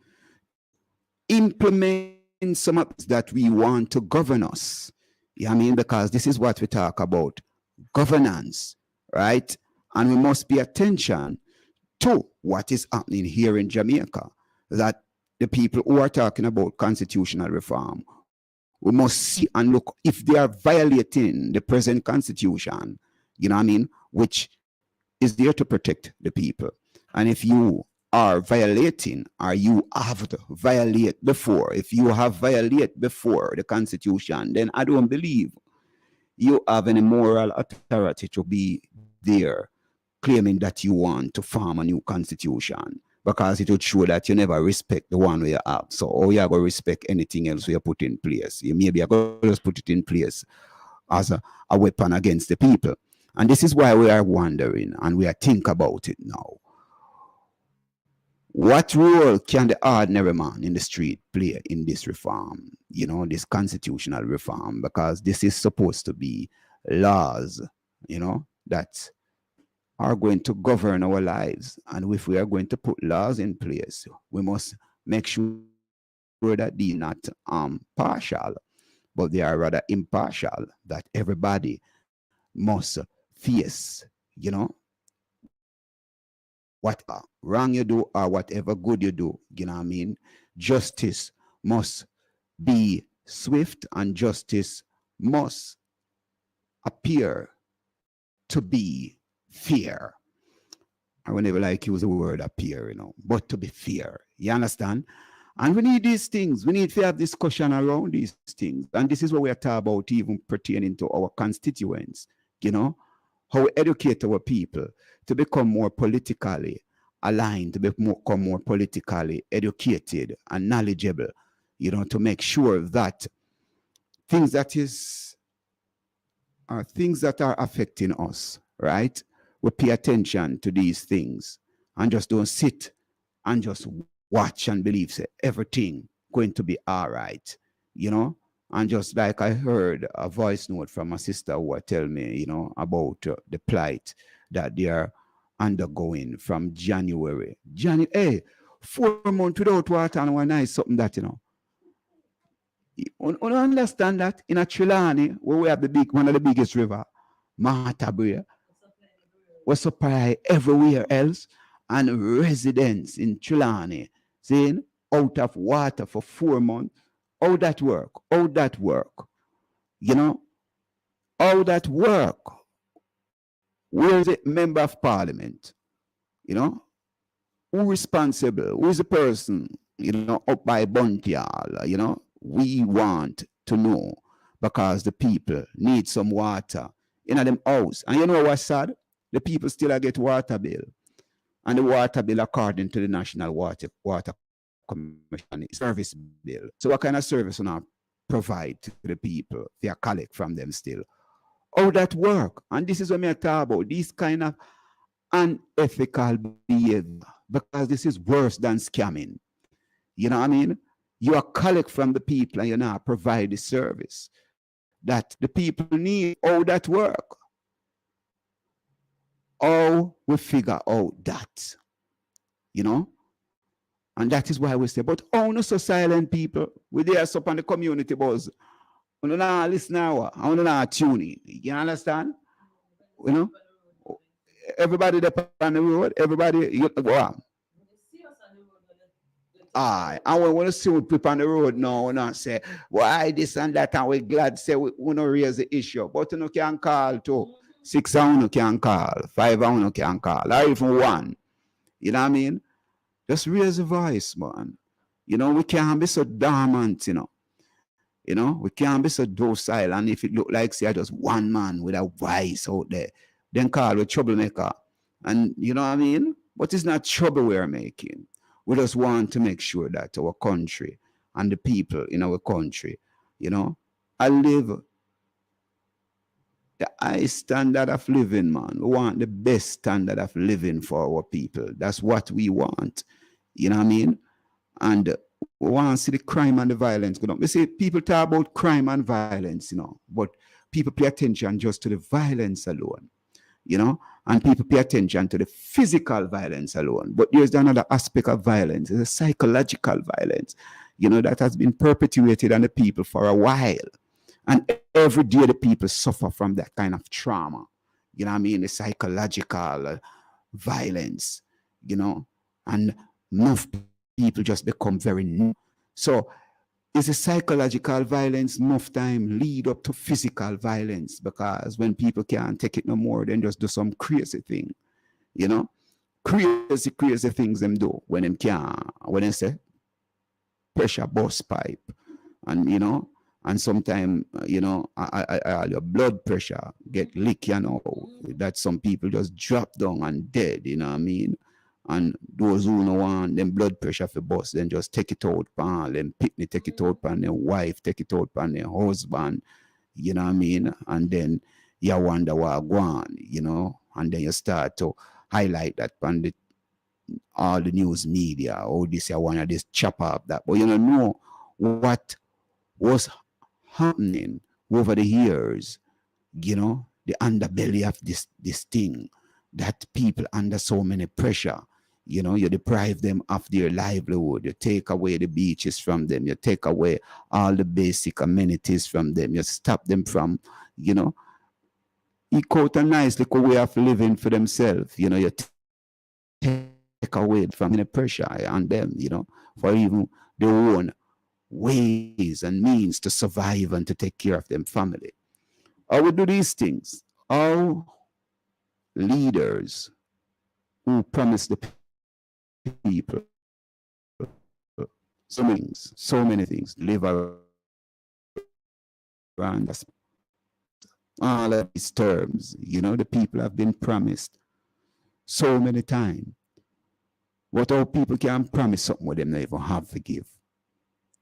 [SPEAKER 3] implement some of that we want to govern us. You know what I mean? Because this is what we talk about, governance, right? And we must pay attention to what is happening here in Jamaica, that the people who are talking about constitutional reform, we must see and look if they are violating the present constitution, you know what I mean, which is there to protect the people. And if you are violating, or you have to violate before, if you have violated before the constitution, then I don't believe you have any moral authority to be there claiming that you want to form a new constitution, because it would show that you never respect the one we have. So, or you are going to respect anything else we put in place. You maybe are going to just put it in place as a weapon against the people. And this is why we are wondering, and we are think about it now. What role can the ordinary man in the street play in this reform, you know, this constitutional reform? Because this is supposed to be laws, you know, that are going to govern our lives. And if we are going to put laws in place, we must make sure that they're not partial, but they are rather impartial, that everybody must face, you know, what wrong you do or whatever good you do, you know what I mean? Justice must be swift, and justice must appear to be fair. I would never like use the word appear, you know, but to be fair. You understand? And we need these things. We need to have discussion around these things. And this is what we are talking about, even pertaining to our constituents, you know, how we educate our people to become more politically aligned, to become more politically educated and knowledgeable, you know, to make sure that things that are affecting us, right? We pay attention to these things and just don't sit and just watch and believe say, everything going to be all right, you know? And just like I heard a voice note from a sister who tell me, you know, about the plight that they are undergoing from January. Hey, 4 months without water and one night, something that, you know. You understand that in a Trelawney, where we have one of the biggest river, Mahatabria, we supply everywhere else, and residents in Trelawney saying out of water for 4 months. How that work? How that work? You know, how that work? Where is the member of parliament? You know, who responsible? Who is the person, you know, up by Buntial? You know, we want to know because the people need some water in them house. And you know what's sad? The people still get water bill. And the water bill, according to the National Water Commission, is service bill. So what kind of service will not provide to the people? They are collect from them still. How that work? And this is what I talk about. These kind of unethical behavior, because this is worse than scamming. You know what I mean? You are collect from the people and you now provide the service that the people need. How that work? How we figure out that, you know? And that is why we say, but how no so silent people? We there up on the community buzz. We don't know listen now. I don't know tune in. You understand? You know? Everybody that on the road, everybody, wow. I want to see what people on the road now and not say, why this and that, and we're glad say we don't raise the issue. But you can call too. 6 hours can call, 5 hours can call, or even 1. You know what I mean? Just raise the voice, man. You know, we can't be so dormant, you know. You know, we can't be so docile. And if it look like say just one man with a voice out there, then call a troublemaker. And you know what I mean? But it's not trouble we're making. We just want to make sure that our country and the people in our country, you know, I live the high standard of living, man. We want the best standard of living for our people. That's what we want. You know what I mean? And we want to see the crime and the violence go down. We see people talk about crime and violence, you know, but people pay attention just to the violence alone, you know, and people pay attention to the physical violence alone. But there's another aspect of violence, it's a psychological violence, you know, that has been perpetuated on the people for a while. And every day the people suffer from that kind of trauma. You know what I mean? The psychological violence, you know, and enough people just become very new. So it's a psychological violence enough time lead up to physical violence, because when people can't take it no more, then just do some crazy thing, you know? Crazy things them do when them can't, when they say pressure bust pipe, and you know, and sometimes, you know, your blood pressure get leak, you know, that some people just drop down and dead, you know what I mean? And those who don't want them blood pressure for bust, then just take it out on them picnic, take it out on their wife, take it out on their husband, you know what I mean? And then you wonder what go on, you know, and then you start to highlight that on all the news media, oh, this, I want this chop up that, but you don't know what was happening over the years, you know, the underbelly of this thing, that people under so many pressure, you know, you deprive them of their livelihood, you take away the beaches from them, you take away all the basic amenities from them, you stop them from, you know, eke out a nice little way of living for themselves, you know, you take away from the pressure on them, you know, for even their own ways and means to survive and to take care of them family. How we do these things? Our leaders who promise the people so many things, live around us, all of these terms, you know, the people have been promised so many times. What all people can promise something with them they even have to give.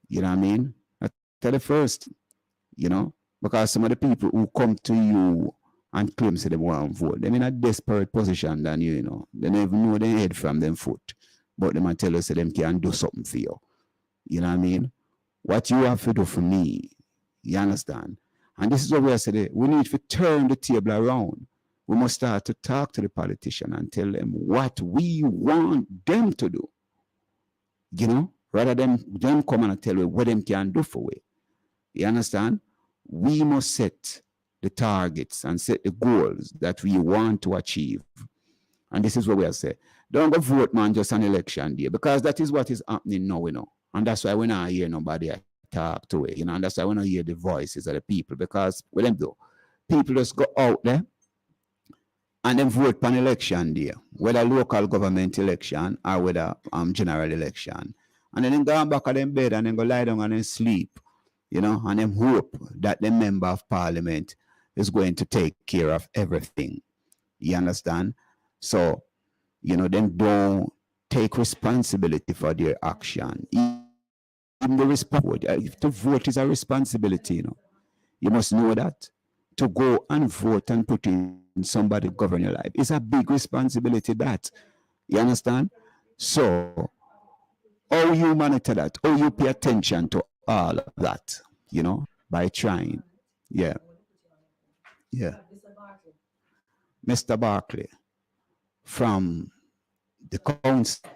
[SPEAKER 3] You know what I mean? That's the first, you know, because some of the people who come to you and claim to them want to vote, they're in a desperate position than you, you know. They don't even know their head from them foot. But they might tell us that them can do something for you. You know what I mean? What you have to do for me, you understand? And this is what we are saying. We need to turn the table around. We must start to talk to the politician and tell them what we want them to do. You know? Rather than them come and tell me what them can do for we. You understand? We must set the targets and set the goals that we want to achieve. And this is what we are saying. Don't go vote, man, just an election day, because that is what is happening now, you know. And that's why we not hear nobody talk to it, you know, and that's why we don't hear the voices of the people, because what them do, people just go out there and then vote on election day, whether local government election or whether general election. And then go back at them bed and then go lie down and then sleep, you know, and then hope that the member of parliament is going to take care of everything. You understand? So, you know, then don't take responsibility for their action. Even the to vote is a responsibility, you know. You must know that. To go and vote and put in somebody govern your life is a big responsibility that. You understand? So, how you monitor that, how you pay attention to all of that, you know, by trying. Yeah. Yeah. Mr. Barkley from the council.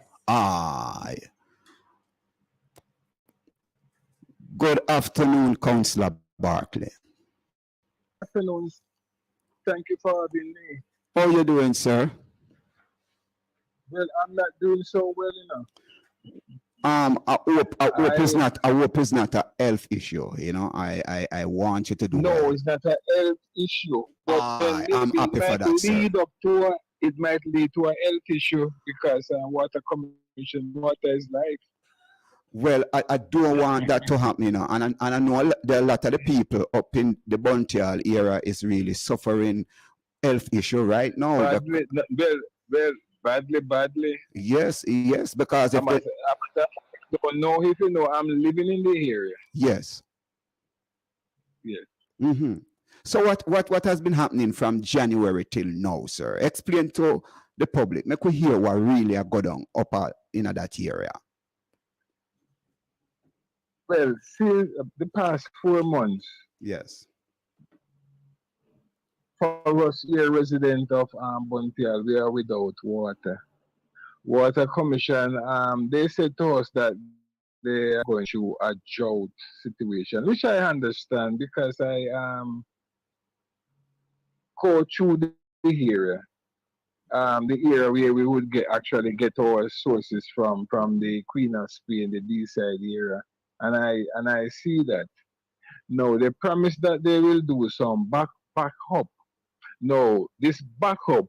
[SPEAKER 3] Good afternoon, Councillor Barkley.
[SPEAKER 8] Afternoon. Thank you for having me.
[SPEAKER 3] How you doing, sir?
[SPEAKER 8] Well, I'm not doing so well enough.
[SPEAKER 3] I hope it's not a health issue. You know, I want you to do
[SPEAKER 8] no,
[SPEAKER 3] well.
[SPEAKER 8] it's not a health issue. But
[SPEAKER 3] I'm happy for that, sir.
[SPEAKER 8] It might lead to a health issue because water commission, water is life.
[SPEAKER 3] Well, I don't want that to happen, you know, and I know there are a lot of the people up in the Buntial area is really suffering health issue right now.
[SPEAKER 8] Badly.
[SPEAKER 3] Yes, because if
[SPEAKER 8] I don't know if you know, I'm living in the area.
[SPEAKER 3] Yes.
[SPEAKER 8] Yes.
[SPEAKER 3] Mm-hmm. So what has been happening from January till now, sir? Explain to the public. Make we hear what really are going on up in that area.
[SPEAKER 8] Well, since the past 4 months.
[SPEAKER 3] Yes.
[SPEAKER 8] For us here, resident of Buntial, we are without water. Water Commission, they said to us that they are going through a drought situation, which I understand because I go through the area where we would actually get our sources from the Queen of Spain, the D-side area, and I see that. No, they promised that they will do some back up. No, this backup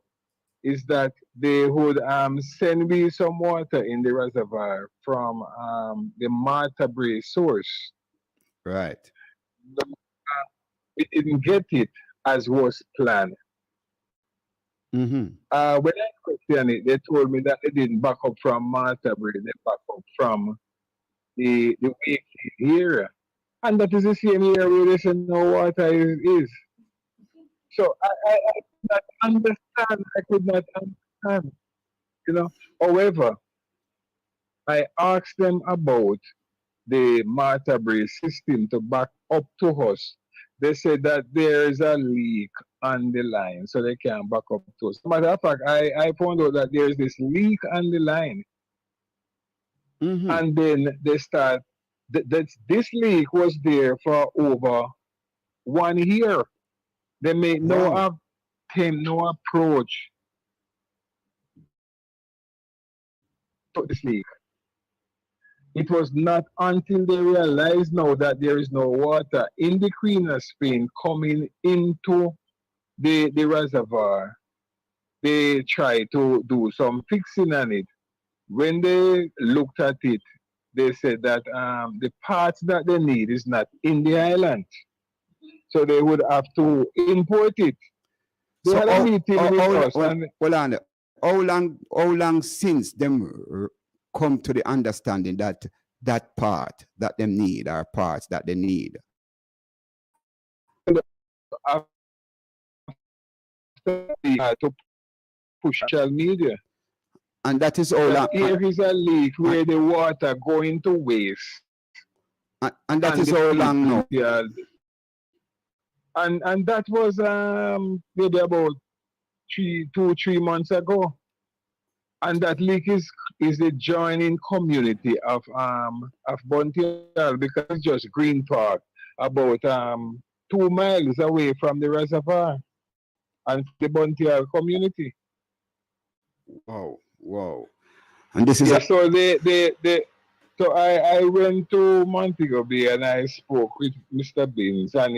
[SPEAKER 8] is that they would send me some water in the reservoir from the Martha Brae source.
[SPEAKER 3] Right.
[SPEAKER 8] We didn't get it as was planned.
[SPEAKER 3] Mm-hmm.
[SPEAKER 8] When I questioned it, they told me that they didn't back up from Martha Brae, they back up from the Wakefield area. And that is the same area where they say no water is. So I could not understand, you know. However, I asked them about the Martha Brae system to back up to us. They said that there is a leak on the line, so they can't back up to us. As a matter of fact, I found out that there is this leak on the line.
[SPEAKER 3] Mm-hmm.
[SPEAKER 8] And then they start, this leak was there for over 1 year. They made no approach to this leak. It was not until they realized now that there is no water in the Queen of Spain coming into the reservoir, they tried to do some fixing on it. When they looked at it, they said that the parts that they need is not in the island. So they would have to import it. They had a meeting with us.
[SPEAKER 3] How long since them come to the understanding that part that them need are parts that they need?
[SPEAKER 8] To push social media.
[SPEAKER 3] And that is all.
[SPEAKER 8] Here is a leak where the water going to waste.
[SPEAKER 3] And that is all long now.
[SPEAKER 8] Yeah. And that was maybe about 2-3 months ago. And that leak is the joining community of Buntial, because it's just Green Park, about 2 miles away from the reservoir and the Buntial community.
[SPEAKER 3] Wow. And this is
[SPEAKER 8] so I went to Montego Bay and I spoke with Mr. Binns, and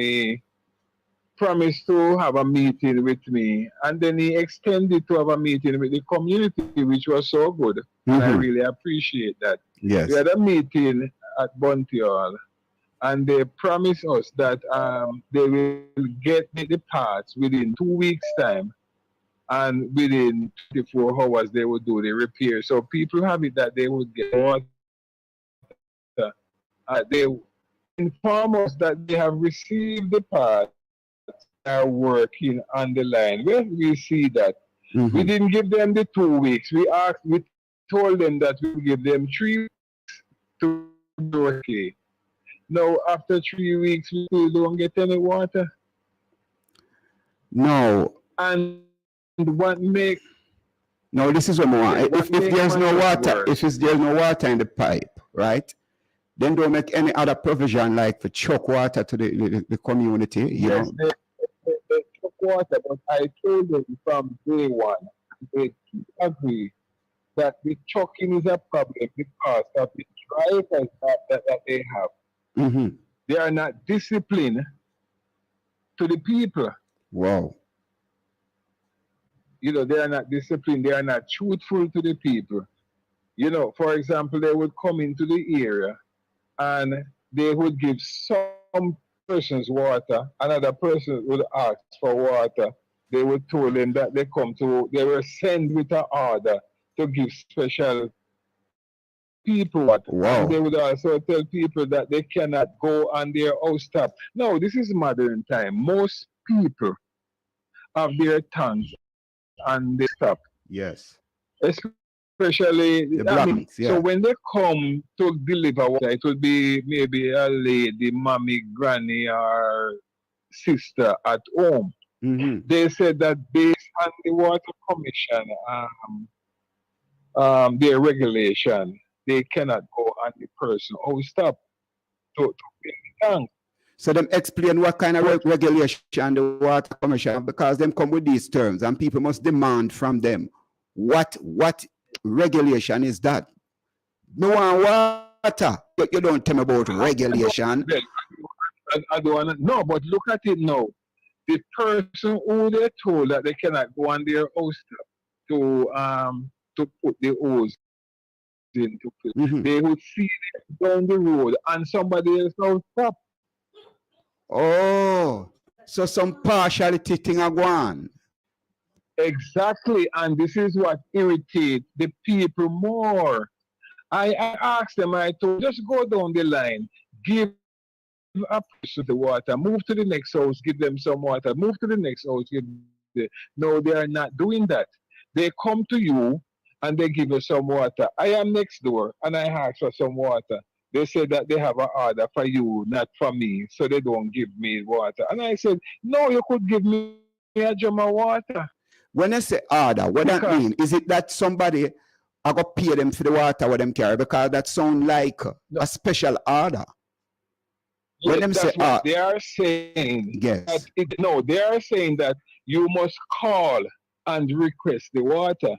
[SPEAKER 8] promised to have a meeting with me, and then he extended to have a meeting with the community, which was so good. And I really appreciate that.
[SPEAKER 9] Yes.
[SPEAKER 8] We had a meeting at Bounty Hall, and they promised us that they will get the parts within 2 weeks' time, and within 24 hours they would do the repair. So people have it that they would get water. They inform us that they have received the parts, are working on the line. Well, we see that. We didn't give them the 2 weeks. We told them that we give them 3 weeks to do okay. Now, after 3 weeks, we still don't get any water.
[SPEAKER 9] No.
[SPEAKER 8] And what make...
[SPEAKER 9] No, this is what I want. If there's no water, there's no water in the pipe, right? Then don't make any other provision like for chuck water to the community, you know.
[SPEAKER 8] They chuck water, but I told them from day one, they agree that the chucking is a problem because of the drivers that they have. They are not disciplined to the people.
[SPEAKER 9] Wow.
[SPEAKER 8] You know, they are not disciplined. They are not truthful to the people. You know, for example, they would come into the area and they would give some persons water, another person would ask for water. They would tell them that they were sent with an order to give special people water.
[SPEAKER 9] Wow.
[SPEAKER 8] And they would also tell people that they cannot go on their house tap. No, this is modern time. Most people have their tongues and they stop.
[SPEAKER 9] Yes.
[SPEAKER 8] Especially
[SPEAKER 9] the blacks, yeah.
[SPEAKER 8] So when they come to deliver water, it would be maybe a lady, mommy, granny, or sister at home. They said that based on the Water Commission, their regulation, they cannot go on the person who stop to fill the tank.
[SPEAKER 9] So them explain what kind of regulation the Water Commission, because them come with these terms and people must demand from them. What regulation is that? No one water, but you don't tell me about regulation.
[SPEAKER 8] I don't want to. No, but look at it now. The person who they told that they cannot go on their house to put the hose into, they would see them down the road and somebody else now stop.
[SPEAKER 9] Oh, so some partiality thing are going.
[SPEAKER 8] Exactly, and this is what irritates the people more. I asked them, I told, just go down the line, give a person the water, move to the next house, give them some water, move to the next house, give them. No, they are not doing that. They come to you and they give you some water. I am next door and I ask for some water. They said that they have an order for you, not for me, so they don't give me water. And I said, no, you could give me a drum of water.
[SPEAKER 9] When I say order, what that mean? Is it that somebody I got pay them for the water what them carry? Because that sound like a special order. When them say
[SPEAKER 8] they are saying,
[SPEAKER 9] yes.
[SPEAKER 8] They are saying that you must call and request the water.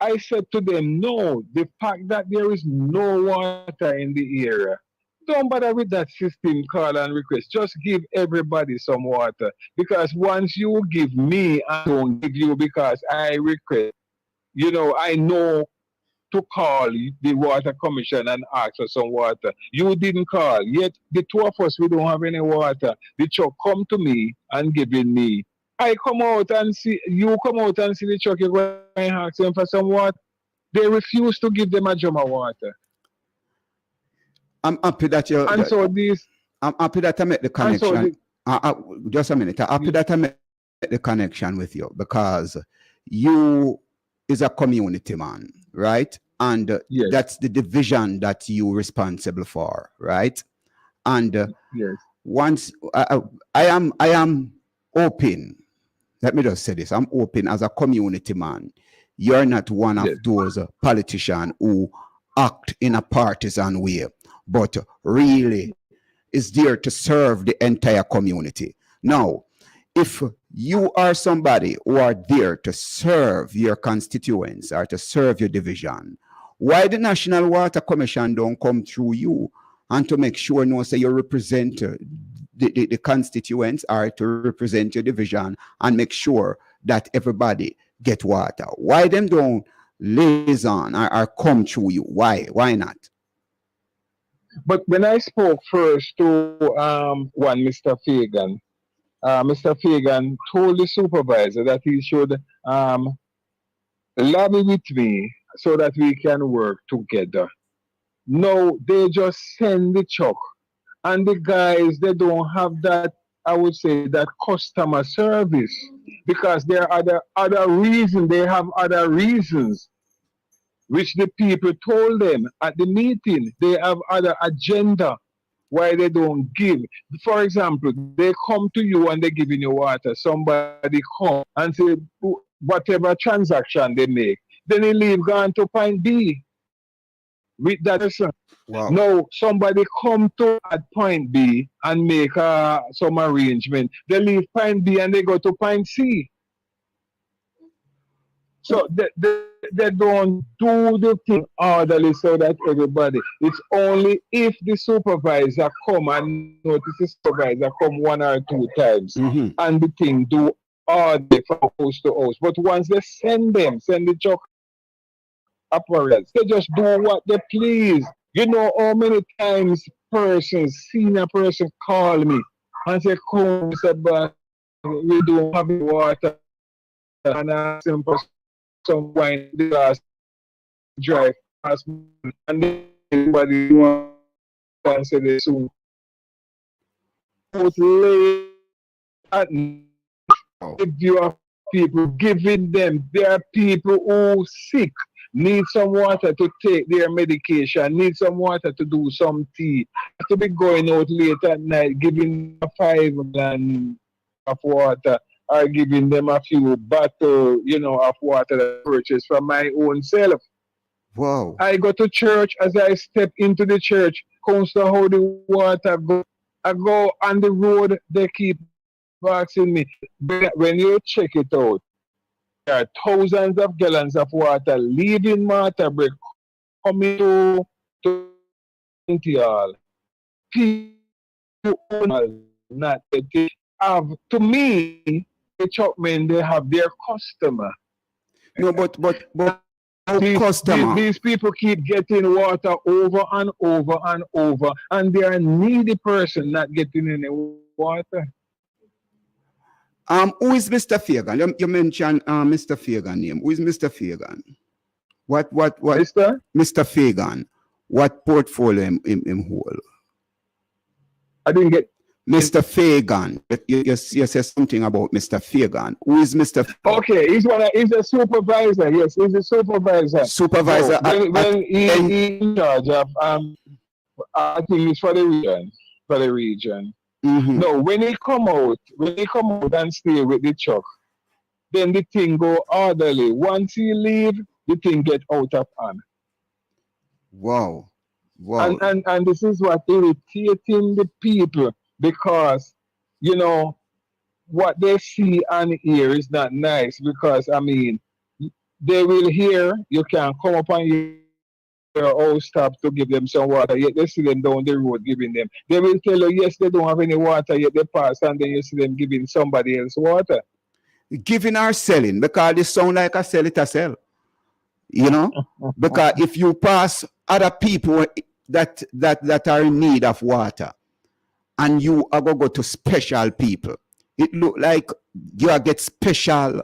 [SPEAKER 8] I said to them, no, the fact that there is no water in the area, don't bother with that system, call and request. Just give everybody some water. Because once you give me, I don't give you because I request. You know, I know to call the Water Commission and ask for some water. You didn't call. Yet the two of us, we don't have any water. The truck come to me and giving me. I come out and see, you come out and see the truck, you go and ask them for some water. They refuse to give them a drum of water.
[SPEAKER 9] I'm happy that you.
[SPEAKER 8] And so this.
[SPEAKER 9] I'm happy that I made the connection. Just a minute. I'm happy that I made the connection with you because you is a community man, right? And
[SPEAKER 8] yes.
[SPEAKER 9] That's the division that you responsible for, right? And
[SPEAKER 8] yes.
[SPEAKER 9] Once I am open. Let me just say this: I'm open as a community man. You're not one of those politicians who act in a partisan way, but really is there to serve the entire community. Now, if you are somebody who are there to serve your constituents or to serve your division, why the National Water Commission don't come through you and to make sure say you represent the constituents or to represent your division and make sure that everybody get water? Why them don't liaison or come through you? Why not?
[SPEAKER 8] But when I spoke first to one Mr. Fagan, Mr. Fagan told the supervisor that he should lobby with me so that we can work together. No, they just send the truck. And the guys, they don't have that, I would say, that customer service. Because there are other reasons, they have other reasons, which the people told them at the meeting. They have other agenda why they don't give. For example, they come to you and they're giving you water. Somebody come and say whatever transaction they make. Then they leave, gone to point B with that person.
[SPEAKER 9] Wow.
[SPEAKER 8] No, somebody come to at point B and make some arrangement. They leave point B and they go to point C. So they don't do the thing orderly so that everybody. It's only if the supervisor come and notice the supervisor come 1 or 2 times and the thing do orderly from house to house. But once they send the truck apparatus, they just do what they please. You know how many times senior person call me and say, come, Mr. Bass, we don't have water, and I ask him for some wine, the last drive past, and everybody wants to answer this soon. It's late at night. If you have people giving them, there are people who sick, need some water to take their medication, need some water to do some tea, have to be going out late at night, giving them 5 gallons of water, or giving them a few bottles, of water that I purchased from my own self.
[SPEAKER 9] Wow.
[SPEAKER 8] I go to church. As I step into the church, Counselor, how the water go? I go on the road, they keep asking me. When you check it out, there are thousands of gallons of water leaving Matabrik, coming to Montreal. People not have, to me, the Chapman, they have their customer.
[SPEAKER 9] No, but customer.
[SPEAKER 8] These people keep getting water over and over and over, and they are a needy person not getting any water.
[SPEAKER 9] Who is Mr. Fagan? You mentioned Mr. Fagan name. Who is Mr. Fagan? What? Mr. Fagan. What portfolio him hold?
[SPEAKER 8] I didn't get
[SPEAKER 9] Mr. Fagan. You said something about Mr. Fagan. Who is Mr.
[SPEAKER 8] Okay, he's a supervisor. Yes, he's a supervisor.
[SPEAKER 9] Supervisor.
[SPEAKER 8] So when he's in charge of I think it's for the region.
[SPEAKER 9] Mm-hmm.
[SPEAKER 8] No, when he come out and stay with the truck, then the thing go orderly. Once he leave, the thing get out of hand.
[SPEAKER 9] Wow.
[SPEAKER 8] And this is what irritating the people, because what they see and hear is not nice. Because they will hear you can come up on your stop to give them some water, yet they see them down the road giving them. They will tell you, yes, they don't have any water, yet they pass, and then you see them giving somebody else water.
[SPEAKER 9] Giving or selling, because they sound like a sell it a sell. Because if you pass other people that are in need of water, and you are going to go to special people, it look like you get special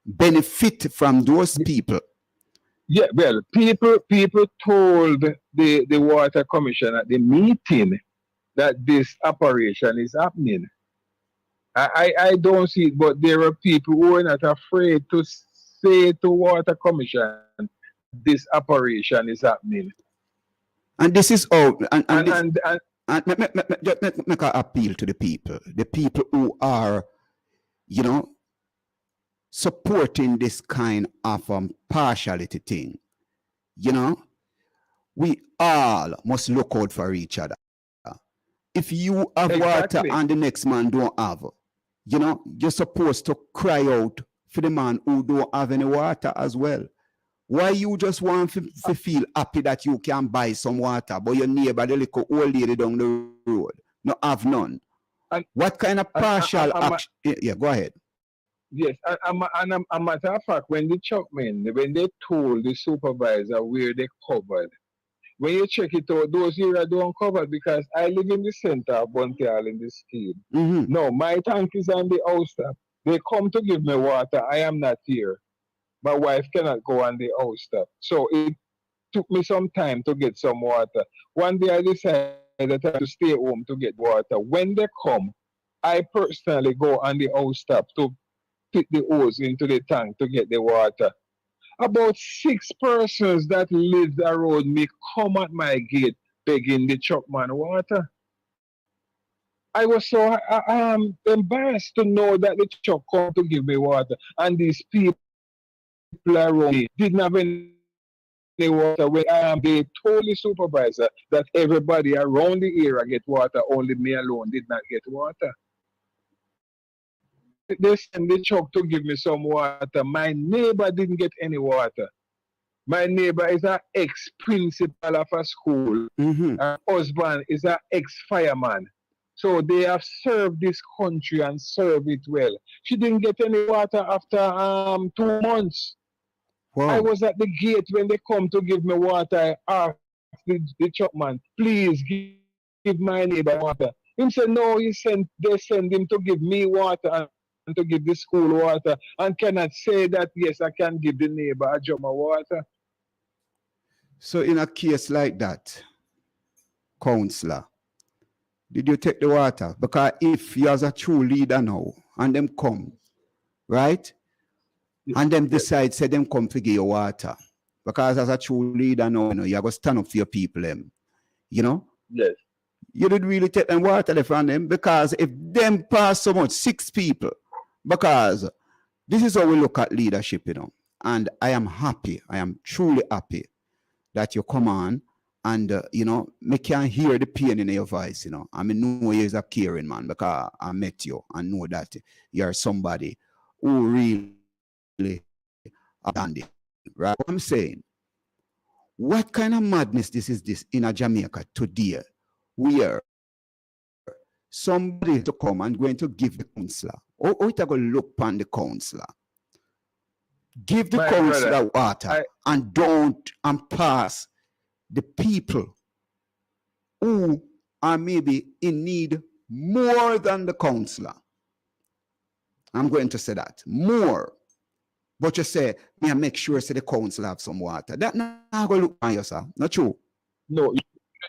[SPEAKER 9] benefit from those people.
[SPEAKER 8] Yeah, well, people told the Water Commission at the meeting that this operation is happening. I don't see it, but there are people who are not afraid to say to Water Commission this operation is happening.
[SPEAKER 9] And this is all. And make an appeal to the people who are, supporting this kind of partiality thing. We all must look out for each other. If you have water and the next man don't have, you're supposed to cry out for the man who don't have any water as well. Why you just want to feel happy that you can buy some water, but your neighbor, the little old lady down the road, no have none? What kind of partial action? Yeah, go ahead.
[SPEAKER 8] Yes, and a matter of fact, when the Chapman, when they told the supervisor where they covered, when you check it out, those areas don't cover because I live in the center of Buntial in the scheme.
[SPEAKER 9] Mm-hmm.
[SPEAKER 8] No, my tank is on the house top. They come to give me water. I am not here. My wife cannot go on the house top. So it took me some time to get some water. One day I decided to stay home to get water. When they come, I personally go on the house top to put the hose into the tank to get the water. About 6 persons that lived around me come at my gate begging the Chapman water. I was so I am embarrassed to know that the truck come to give me water, and these people around me didn't have any water. When I am the totally supervisor that everybody around the area get water, only me alone did not get water. They sent the truck to give me some water. My neighbor didn't get any water. My neighbor is an ex-principal of a school.
[SPEAKER 9] Mm-hmm.
[SPEAKER 8] Her husband is an ex-fireman. So they have served this country and served it well. She didn't get any water after 2 months.
[SPEAKER 9] Wow.
[SPEAKER 8] I was at the gate when they come to give me water. I asked the Chapman, please give my neighbor water. He said, no, they send him to give me water and to give the school water, and cannot say that, yes, I can give the neighbor a jug of water.
[SPEAKER 9] So in a case like that, counselor, did you take the water? Because if you as a true leader now, and them come, right? And them decide, say them come to give you water. Because as a true leader now, you have to stand up for your people, you know?
[SPEAKER 8] Yes.
[SPEAKER 9] You did really take them water from them, because if them pass so much, 6 people, because this is how we look at leadership, and I am happy, I am truly happy that you come on and, me can hear the pain in your voice, I mean, know you're a caring man, because I met you and know that you're somebody who really understands, right? What I'm saying, what kind of madness this in a Jamaica today, where somebody to come and going to give the counselor, or it going to look upon the counselor, give the counselor water and don't pass the people who are maybe in need more than the counselor. I'm going to say that more. But you say, may I make sure the counselor have some water. That not going to look on you, sir. Not true.
[SPEAKER 8] No,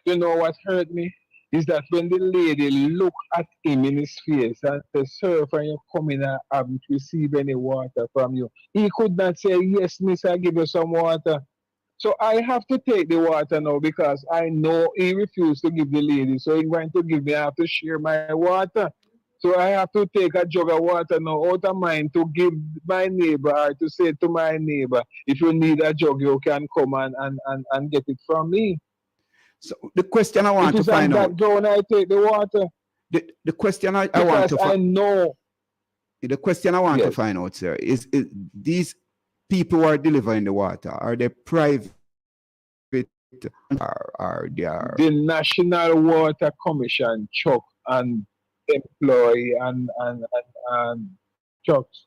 [SPEAKER 8] you know what hurt me? Is that when the lady looked at him in his face and said, sir, when you come in, I haven't received any water from you. He could not say, yes, miss, I give you some water. So I have to take the water now because I know he refused to give the lady. So he's going to give me, I have to share my water. So I have to take a jug of water now out of mine to give my neighbor, or to say to my neighbor, if you need a jug, you can come and get it from me.
[SPEAKER 9] So the question I want to find out.
[SPEAKER 8] When I take the water.
[SPEAKER 9] The question I want to
[SPEAKER 8] find out.
[SPEAKER 9] The question I want to find out, sir, is these people who are delivering the water, are they private or they are
[SPEAKER 8] the National Water Commission, Chuck, and employee and Chucks.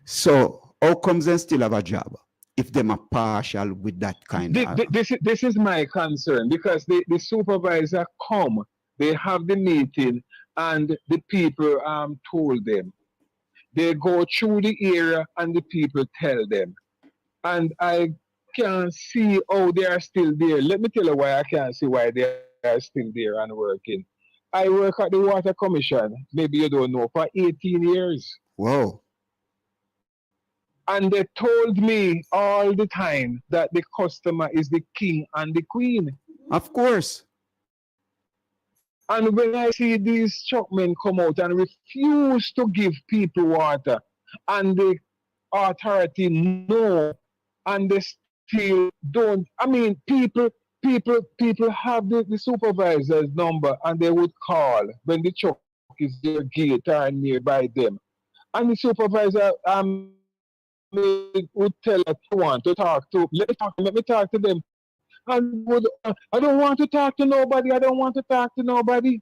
[SPEAKER 9] So how comes they still have a job if them are partial with that kind of
[SPEAKER 8] this is my concern, because the supervisor come, they have the meeting, and the people told them. They go through the area and the people tell them. And I can't see how they are still there. Let me tell you why I can't see why they are still there and working. I work at the Water Commission, maybe you don't know, for 18 years.
[SPEAKER 9] Whoa.
[SPEAKER 8] And they told me all the time that the customer is the king and the queen.
[SPEAKER 9] Of course.
[SPEAKER 8] And when I see these truckmen come out and refuse to give people water, and the authority know, and they still don't, I mean, people have the supervisor's number, and they would call when the truck is their gate or nearby them. And the supervisor would tell us, I want to talk to, let me talk to them. And would, I don't want to talk to nobody, I don't want to talk to nobody.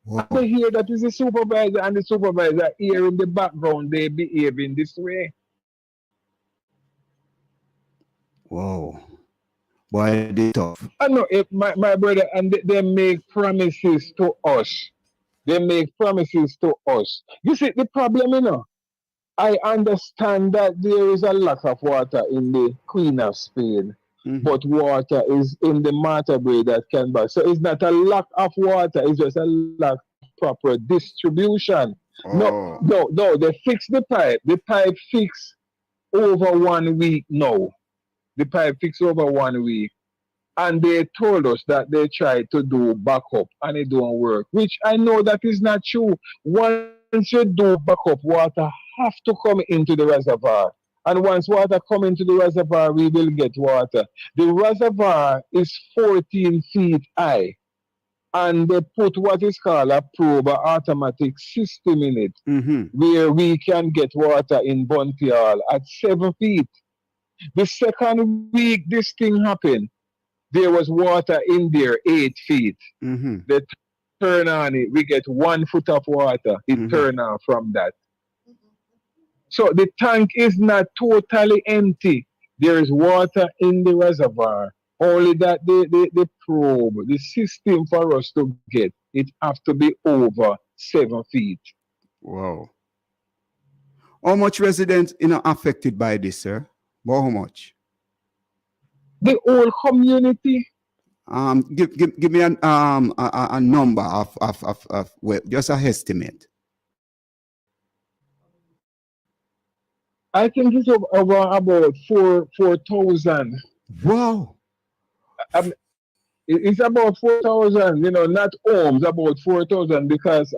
[SPEAKER 9] Wow.
[SPEAKER 8] They hear that is the supervisor, and the supervisor here in the background, they behave in this way.
[SPEAKER 9] Wow. Boy, they tough.
[SPEAKER 8] I know if my brother, and they make promises to us. They make promises to us. You see, the problem, I understand that there is a lack of water in the Queen of Spain, but water is in the Martha Brae that can buy. So it's not a lack of water, it's just a lack of proper distribution.
[SPEAKER 9] Oh.
[SPEAKER 8] No, they fix the pipe. The pipe fixed over 1 week now. The pipe fixed over 1 week. And they told us that they tried to do backup and it don't work, which I know that is not true. Once you do backup, water have to come into the reservoir. And once water come into the reservoir, we will get water. The reservoir is 14 feet high. And they put what is called a probe, an automatic system in it, where we can get water in Buntial at 7 feet. The second week this thing happened, there was water in there 8 feet. They turn on it, we get 1 foot of water. It turn on from that. So the tank is not totally empty. There is water in the reservoir. Only that the probe, the system for us to get, it have to be over 7 feet.
[SPEAKER 9] Wow. How much residents affected by this, sir? How much?
[SPEAKER 8] The whole community.
[SPEAKER 9] Give me a number of well, just an estimate.
[SPEAKER 8] I think it's over about 4,000.
[SPEAKER 9] Wow.
[SPEAKER 8] It's about 4,000, not homes, about 4,000, because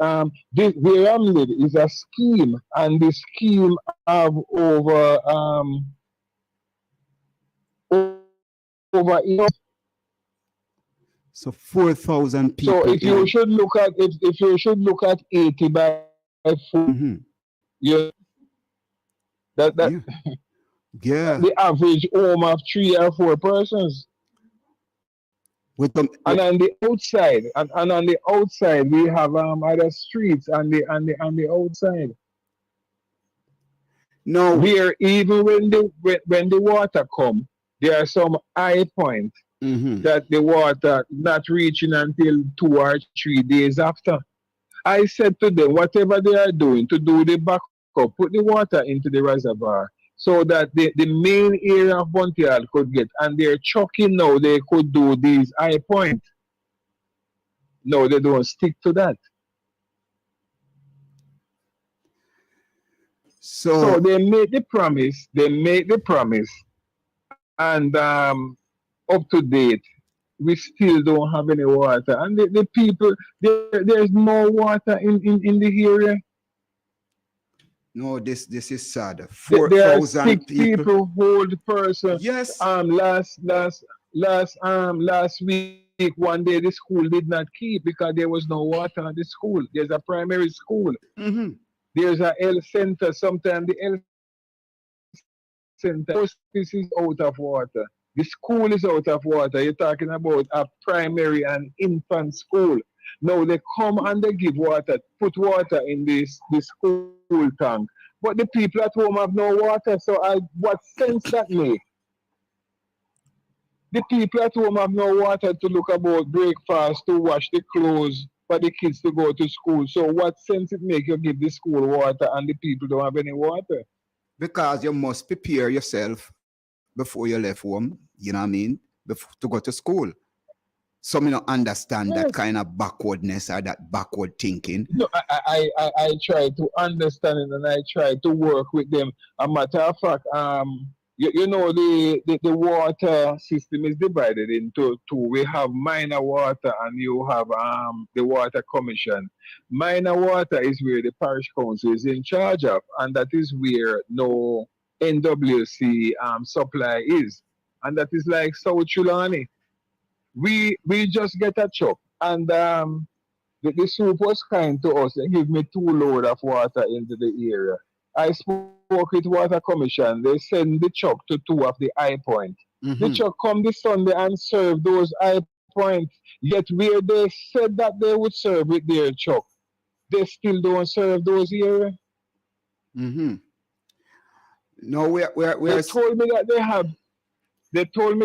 [SPEAKER 8] this where I'm living is a scheme, and the scheme have over
[SPEAKER 9] So 4,000 people.
[SPEAKER 8] So if you should look at 80 by 4, that
[SPEAKER 9] yeah.
[SPEAKER 8] The average home of 3 or 4 persons. And on the outside, and on the outside we have other streets on the outside.
[SPEAKER 9] No,
[SPEAKER 8] where even when the water come, there are some high points that the water not reaching until 2 or 3 days after. I said to them, whatever they are doing to do the backup, put the water into the reservoir so that the main area of Buntial could get, and they're chucking now, they could do these high points. No, they don't stick to that. So they make the promise, and up to date, we still don't have any water. And the people, there's more water in the area.
[SPEAKER 9] No, this is sad.
[SPEAKER 8] There are
[SPEAKER 9] 4,000
[SPEAKER 8] people hold person.
[SPEAKER 9] Yes.
[SPEAKER 8] Last week, one day the school did not keep because there was no water at the school. There's a primary school. There's a health center. Sometimes the health center this is out of water. The school is out of water. You're talking about a primary and infant school. Now they come and they give water, put water in the school tank. But the people at home have no water, so what sense that make? The people at home have no water to look about breakfast, to wash the clothes, for the kids to go to school. So what sense it make you give the school water and the people don't have any water?
[SPEAKER 9] Because you must prepare yourself before you left home, you know what I mean, to go to school. Some don't understand that kind of backwardness or that backward thinking.
[SPEAKER 8] No, I try to understand it, and I try to work with them. A matter of fact, the water system is divided into 2. We have minor water and you have the water commission. Minor water is where the parish council is in charge of, and that is where no NWC supply is. And that is like South Trelawney. We just get a chop, and the soup was kind to us and give me 2 loads of water into the area. I spoke with Water Commission. They send the truck to 2 of the high point. The truck come this Sunday and serve those high point. Yet where they said that they would serve with their chuck, they still don't serve those areas.
[SPEAKER 9] Mm-hmm. No,
[SPEAKER 8] They told me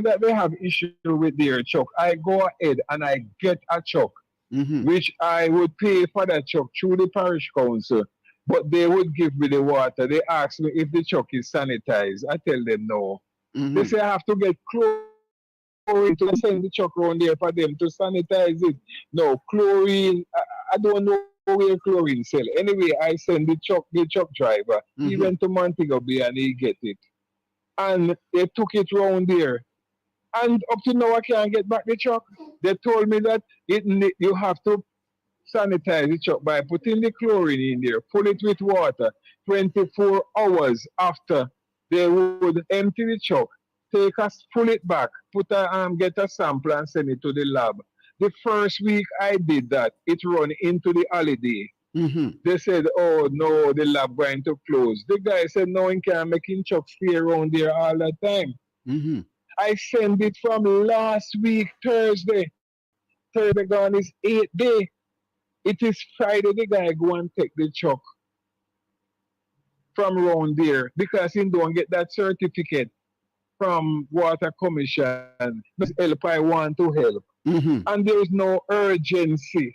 [SPEAKER 8] that they have issue with their chuck. I go ahead and I get a chuck, which I would pay for that chuck through the parish council, but they would give me the water. They ask me if the chuck is sanitized. I tell them no. They say I have to get chlorine to send the chuck around there for them to sanitize it. No, chlorine, I don't know where chlorine sell. Anyway, I send the truck driver. He went to Montego Bay and he get it. And they took it round there. And up to now I can't get back the truck. They told me that you have to sanitize the truck by putting the chlorine in there, fill it with water. 24 hours after, they would empty the truck, pull it back, get a sample and send it to the lab. The first week I did that, it run into the holiday. They said, oh no, the lab going to close. The guy said, no, he can't make him chuck stay around there all the time. I sent it from last week, Thursday. Thursday gone is 8th day. It is Friday, the guy go and take the chuck from around there because he don't get that certificate from Water Commission. Just help, I want to help. And there is no urgency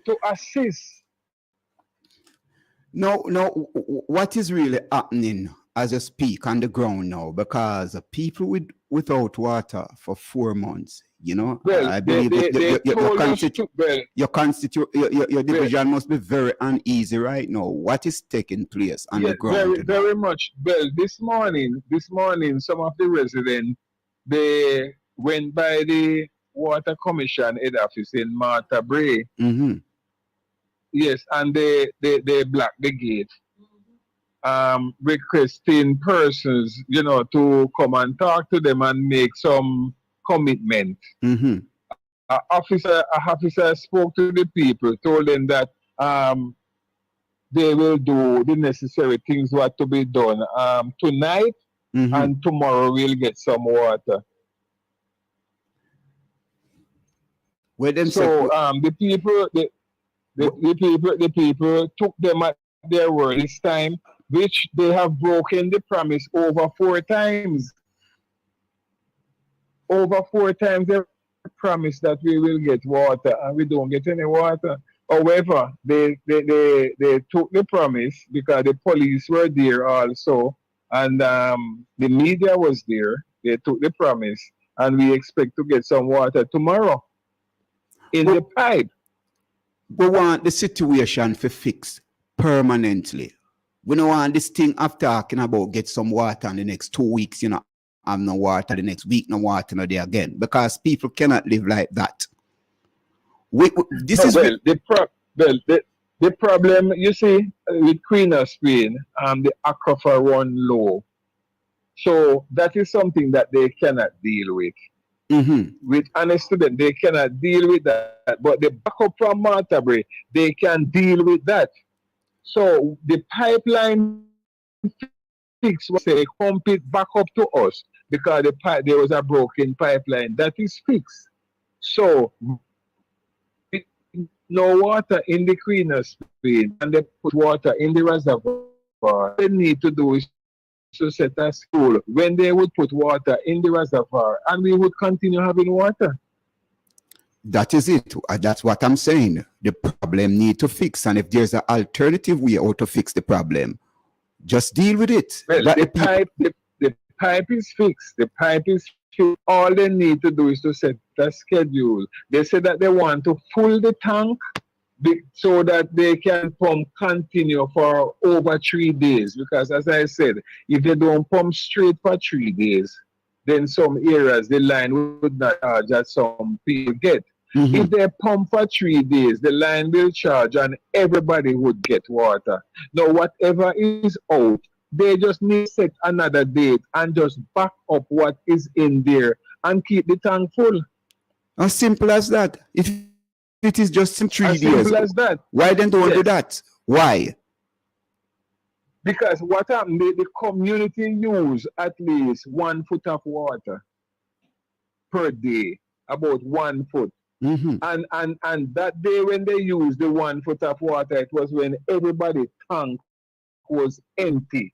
[SPEAKER 8] to assist.
[SPEAKER 9] No, what is really happening as I speak on the ground now? Because people without water for 4 months, you know,
[SPEAKER 8] well,
[SPEAKER 9] I believe your division must be very uneasy right now. What is taking place on the ground?
[SPEAKER 8] Very much. Well, this morning, some of the residents, they went by the Water Commission head office in Martha Bray. Yes, and they blocked the gate, requesting persons, you know, to come and talk to them and make some commitment. An officer spoke to the people, told them that they will do the necessary things what to be done tonight, and tomorrow we'll get some water. The people took them at their word this time, which they have broken the promise over 4 times. Over 4 times they promised that we will get water, and we don't get any water. However, they took the promise because the police were there also, and the media was there. They took the promise, and we expect to get some water tomorrow in the pipe.
[SPEAKER 9] We want the situation to fix permanently. We don't want this thing of talking about get some water in the next 2 weeks, you know, have no water the next week, no water no day again, because people cannot live like that.
[SPEAKER 8] The problem, you see, with Queen of Spain, the aquifer run low. So that is something that they cannot deal with. With honest students, they cannot deal with that. But the backup from Martha Bray, they can deal with that. So the pipeline fix was say pump it back up to us because there was a broken pipeline. That is fixed. So no water in the Queen of Spain, and they put water in the reservoir. What they need to do is to set a school when they would put water in the reservoir, and we would continue having water.
[SPEAKER 9] That is it. That's what I'm saying. The problem need to fix, and if there's an alternative way how to fix the problem, just deal with it.
[SPEAKER 8] Well, the pipe is fixed. The pipe is fixed. All they need to do is to set a schedule. They say that they want to fill the tank so that they can pump continue for over 3 days. Because as I said, if they don't pump straight for 3 days, then some areas the line would not charge as some people get. If they pump for 3 days, the line will charge and everybody would get water. Now, whatever is out, they just need to set another date and just back up what is in there and keep the tank full.
[SPEAKER 9] As simple as that. If it is just 3 days,
[SPEAKER 8] simple as that.
[SPEAKER 9] Why then don't do that? Why?
[SPEAKER 8] Because what happened, the community use at least 1 foot of water. per day, about 1 foot.
[SPEAKER 9] Mm-hmm.
[SPEAKER 8] And that day when they used the 1 foot of water, it was when everybody's tank was empty.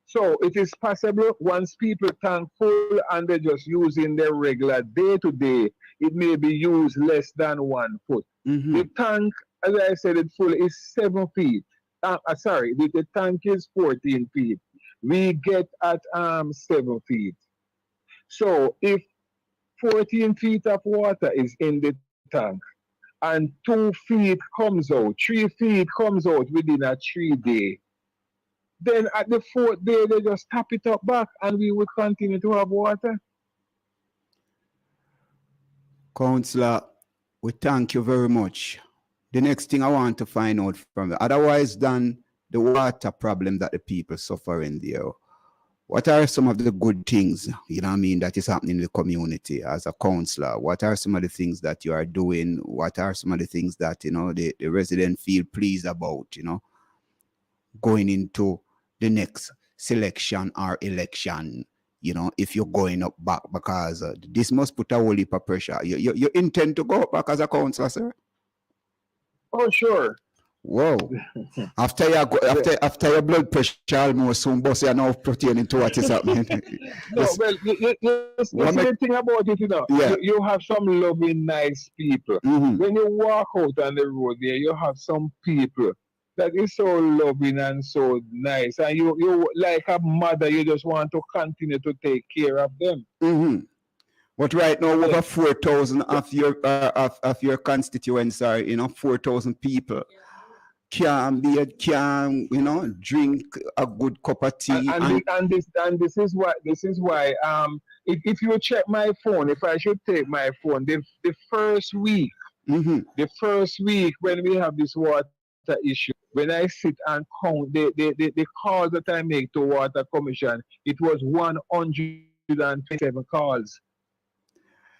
[SPEAKER 8] So it is possible once people tank full and they're just using their regular day to day, it may be used less than 1 foot.
[SPEAKER 9] Mm-hmm.
[SPEAKER 8] The tank, as I said, it full is 7 feet. Sorry, the tank is 14 feet. We get at 7 feet. So if 14 feet of water is in the tank and 2 feet comes out, 3 feet comes out within a 3 day, then at the 4th day they just tap it up back and we will continue to have water.
[SPEAKER 9] Councillor, we thank you very much. The next thing I want to find out from you, otherwise than the water problem that the people suffer in there, what are some of the good things, you know what I mean, that is happening in the community as a councillor? What are some of the things that you are doing? What are some of the things that, you know, the residents feel pleased about, you know, going into the next selection or election, you know, if you're going up back, because this must put a whole heap of pressure. You intend to go up back as a councillor, sir?
[SPEAKER 8] Oh, sure.
[SPEAKER 9] Whoa. after your blood pressure almost soon, boss, you're now pertaining to what is happening.
[SPEAKER 8] No, well, the thing about it, you know,
[SPEAKER 9] yeah.
[SPEAKER 8] you have some loving, nice people.
[SPEAKER 9] Mm-hmm.
[SPEAKER 8] When you walk out on the road there, you have some people that is so loving and so nice. And you like a mother, you just want to continue to take care of them.
[SPEAKER 9] Mm-hmm. But right now, over 4,000 of your constituents are, you know, 4,000 people can you know, drink a good cup of tea.
[SPEAKER 8] And this is why if you check my phone, if I should take my phone, the first week,
[SPEAKER 9] mm-hmm.
[SPEAKER 8] the first week when we have this water issue, when I sit and count the calls that I make to Water Commission, it was 127 calls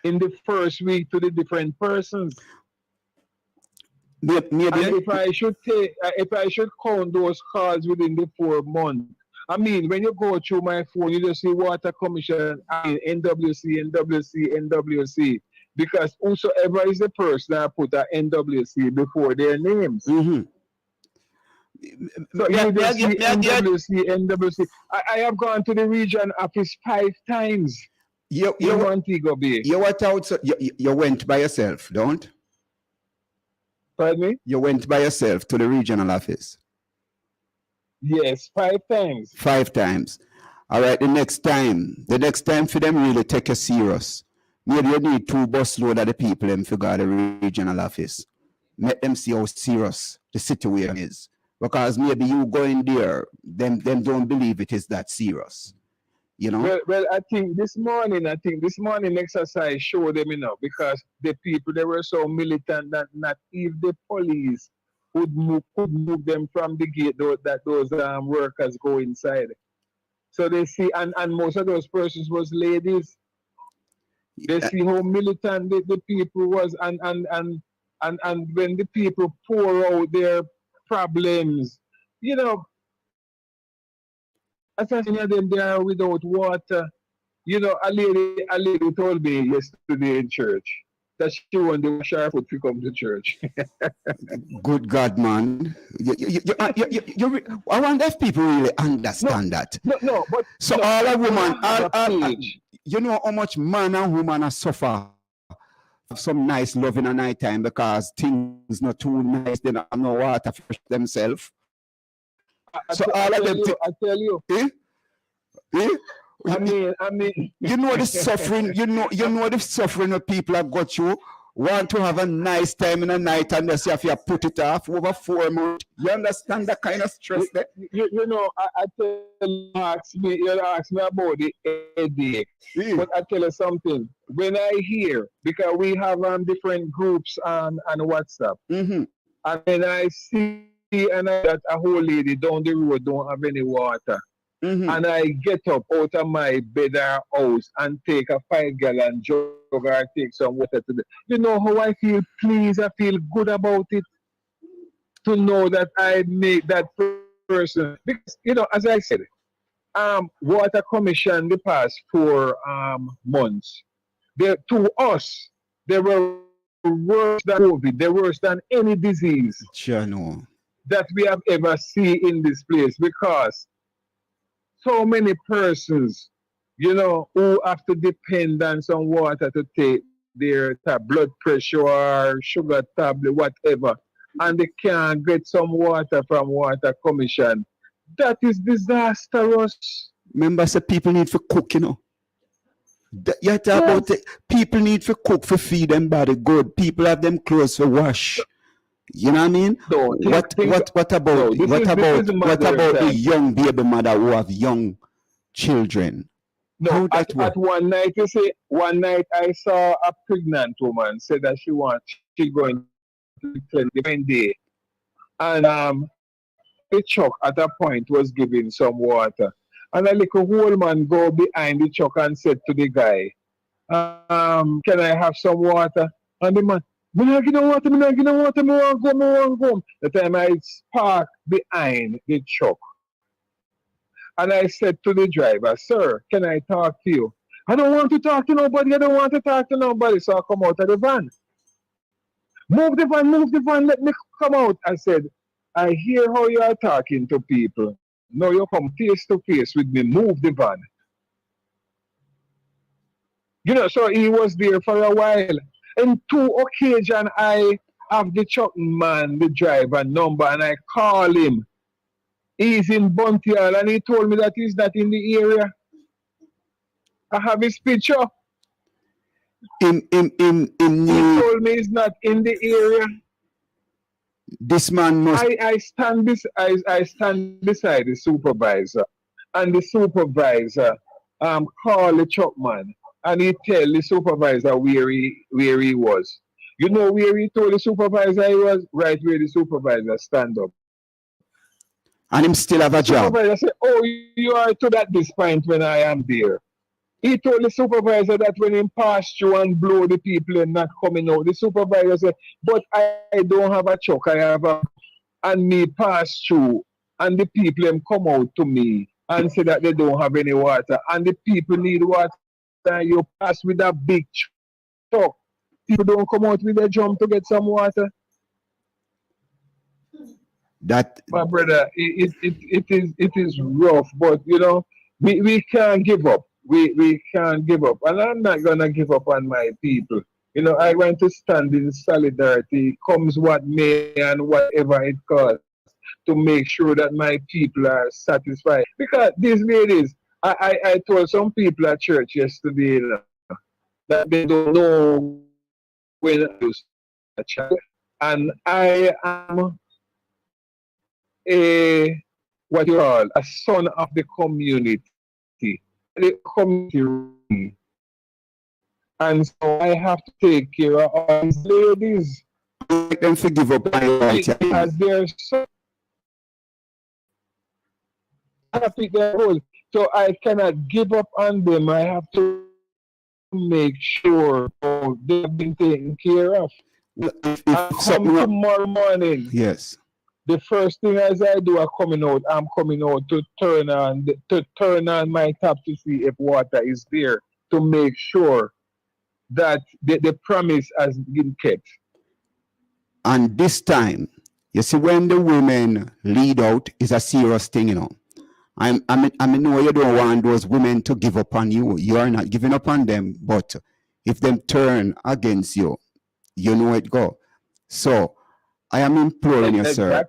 [SPEAKER 8] in the first week to the different persons.
[SPEAKER 9] Maybe.
[SPEAKER 8] And if I should count those calls within the 4 months, I mean, when you go through my phone, you just see Water Commission, NWC, because whosoever is the person that put a NWC before their names.
[SPEAKER 9] Mm-hmm.
[SPEAKER 8] So you just see NWC. I have gone to the region office 5 times.
[SPEAKER 9] You
[SPEAKER 8] Montego Bay.
[SPEAKER 9] You went out. You went by yourself, don't?
[SPEAKER 8] Pardon me?
[SPEAKER 9] You went by yourself to the regional office.
[SPEAKER 8] Yes, 5 times.
[SPEAKER 9] 5 times. All right. The next time for them really take you serious. Maybe you need 2 bus load of the people them to go to the regional office. Make them see how serious the situation is. Because maybe you going there, them don't believe it is that serious. You know?
[SPEAKER 8] Well, I think this morning exercise showed them, you know, because the people, they were so militant that not if the police could move them from the gate that those workers go inside. So they see, and most of those persons was ladies. They see how militant the people was, and when the people pour out their problems, you know, as I see them there without water. You know, a lady told me yesterday in church that she wanted to wash her foot to come to church.
[SPEAKER 9] Good God, man! I wonder if people really understand that.
[SPEAKER 8] No, but
[SPEAKER 9] so
[SPEAKER 8] no,
[SPEAKER 9] all a woman, you know how much man and woman are suffer of some nice love in a night time because things not too nice. They don't have no water for themselves. So all of them.
[SPEAKER 8] I tell you. I mean,
[SPEAKER 9] you know the suffering. You know the suffering that people have got you. Want to have a nice time in a night and just have to put it off over 4 months. You understand that kind of stress there?
[SPEAKER 8] You know, I tell you, ask me about the headache. But I tell you something. When I hear, because we have different groups on WhatsApp,
[SPEAKER 9] mm-hmm.
[SPEAKER 8] and when I see that a whole lady down the road don't have any water,
[SPEAKER 9] mm-hmm.
[SPEAKER 8] and I get up out of my bed or house and take a 5-gallon jug or take some water to the. You know how I feel pleased, I feel good about it. To know that I made that person, because you know, as I said, Water Commission the past 4 months, to us, they were worse than COVID. They're worse than any disease
[SPEAKER 9] Sure, no.
[SPEAKER 8] that we have ever seen in this place, because so many persons, you know, who have to depend on some water to take their blood pressure or sugar tablet, whatever, and they can't get some water from Water Commission. That is disastrous.
[SPEAKER 9] Remember, say people need to cook, you know. You talk about it. People need to cook for feed them body good. People have them clothes for wash. You know what I mean?
[SPEAKER 8] No,
[SPEAKER 9] What about the young baby mother who have young children?
[SPEAKER 8] No, at one night, you see, one night I saw a pregnant woman say that she going to the day, and the truck at a point was giving some water, and a little old man go behind the truck and said to the guy, "Can I have some water?" And the man, "Me not give no water, me not give no water, me want go." The time I parked behind the truck. And I said to the driver, "Sir, can I talk to you?" "I don't want to talk to nobody. I don't want to talk to nobody." So I come out of the van. Move the van, let me come out. I said, "I hear how you are talking to people. Now you come face to face with me. Move the van." You know, so he was there for a while. In 2 occasions, I have the truck man, the driver number, and I call him. He's in Buntial, and he told me that he's not in the area. I have his picture.
[SPEAKER 9] He
[SPEAKER 8] told me he's not in the area.
[SPEAKER 9] This man must.
[SPEAKER 8] I stand beside the supervisor, and the supervisor call the truck man, and he tell the supervisor where he was. You know where he told the supervisor he was? Right where the supervisor stand up.
[SPEAKER 9] And him still have a job.
[SPEAKER 8] The supervisor said, "Oh, you are to that this point when I am there." He told the supervisor that when he passed through and blow the people and not coming out, the supervisor said, "But I don't have a truck, I have a..." And me pass through, and the people them come out to me and say that they don't have any water, and the people need water, and you pass with a big truck. People don't come out with a drum to get some water.
[SPEAKER 9] That,
[SPEAKER 8] my brother, it is rough, but you know, we can't give up. We can't give up, and I'm not gonna give up on my people. You know, I want to stand in solidarity, comes what may and whatever it costs, to make sure that my people are satisfied. Because these ladies, I told some people at church yesterday, you know, that they don't know when to use a child, and I am what you call a son of the community. The community. And so I have to take care of all these ladies.
[SPEAKER 9] Make them forgive up my right.
[SPEAKER 8] Because they're so so I cannot give up on them. I have to make sure they've been taken care of.
[SPEAKER 9] If
[SPEAKER 8] come tomorrow morning.
[SPEAKER 9] Yes.
[SPEAKER 8] The first thing as I do, I'm coming out to turn on my tap to see if water is there, to make sure that the promise has been kept.
[SPEAKER 9] And this time, you see, when the women lead out, is a serious thing, you know. I know you don't want those women to give up on you. You are not giving up on them, but if them turn against you, you know it go. So I am imploring you, sir.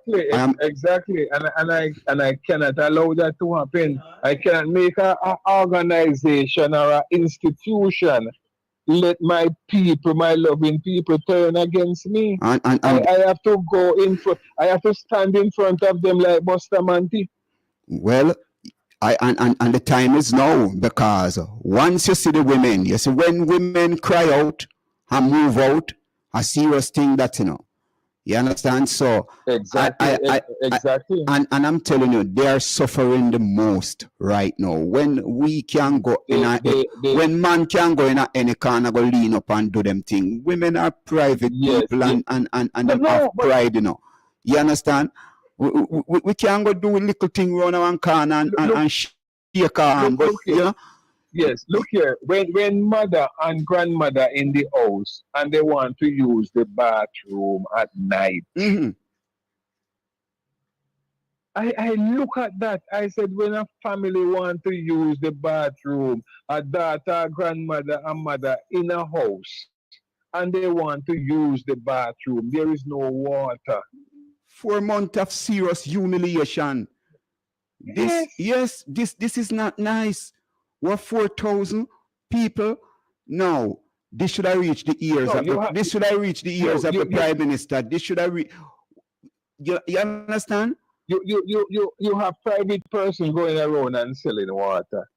[SPEAKER 8] Exactly. And I cannot allow that to happen. I cannot make an organization or an institution let my people, my loving people, turn against me. I have to go in front. I have to stand in front of them like Bustamante.
[SPEAKER 9] Well, and the time is now, because once you see the women, you see when women cry out and move out, a serious thing that, you know. You understand? So
[SPEAKER 8] exactly.
[SPEAKER 9] And I'm telling you, they are suffering the most right now. When we can go when man can go in any corner, go lean up and do them thing. Women are private people and them have pride, you know. You understand? We can't go do a little thing around one corner and shake our hand, but you know.
[SPEAKER 8] Yes, look here. When mother and grandmother in the house and they want to use the bathroom at night, I look at that. I said, when a family want to use the bathroom, a daughter, grandmother, and mother in a house, and they want to use the bathroom, there is no water.
[SPEAKER 9] 4 months of serious humiliation. This is not nice. We're 4,000 people. No, this should have reached the ears of the Prime Minister. This should have you understand?
[SPEAKER 8] You have private person going around and selling water.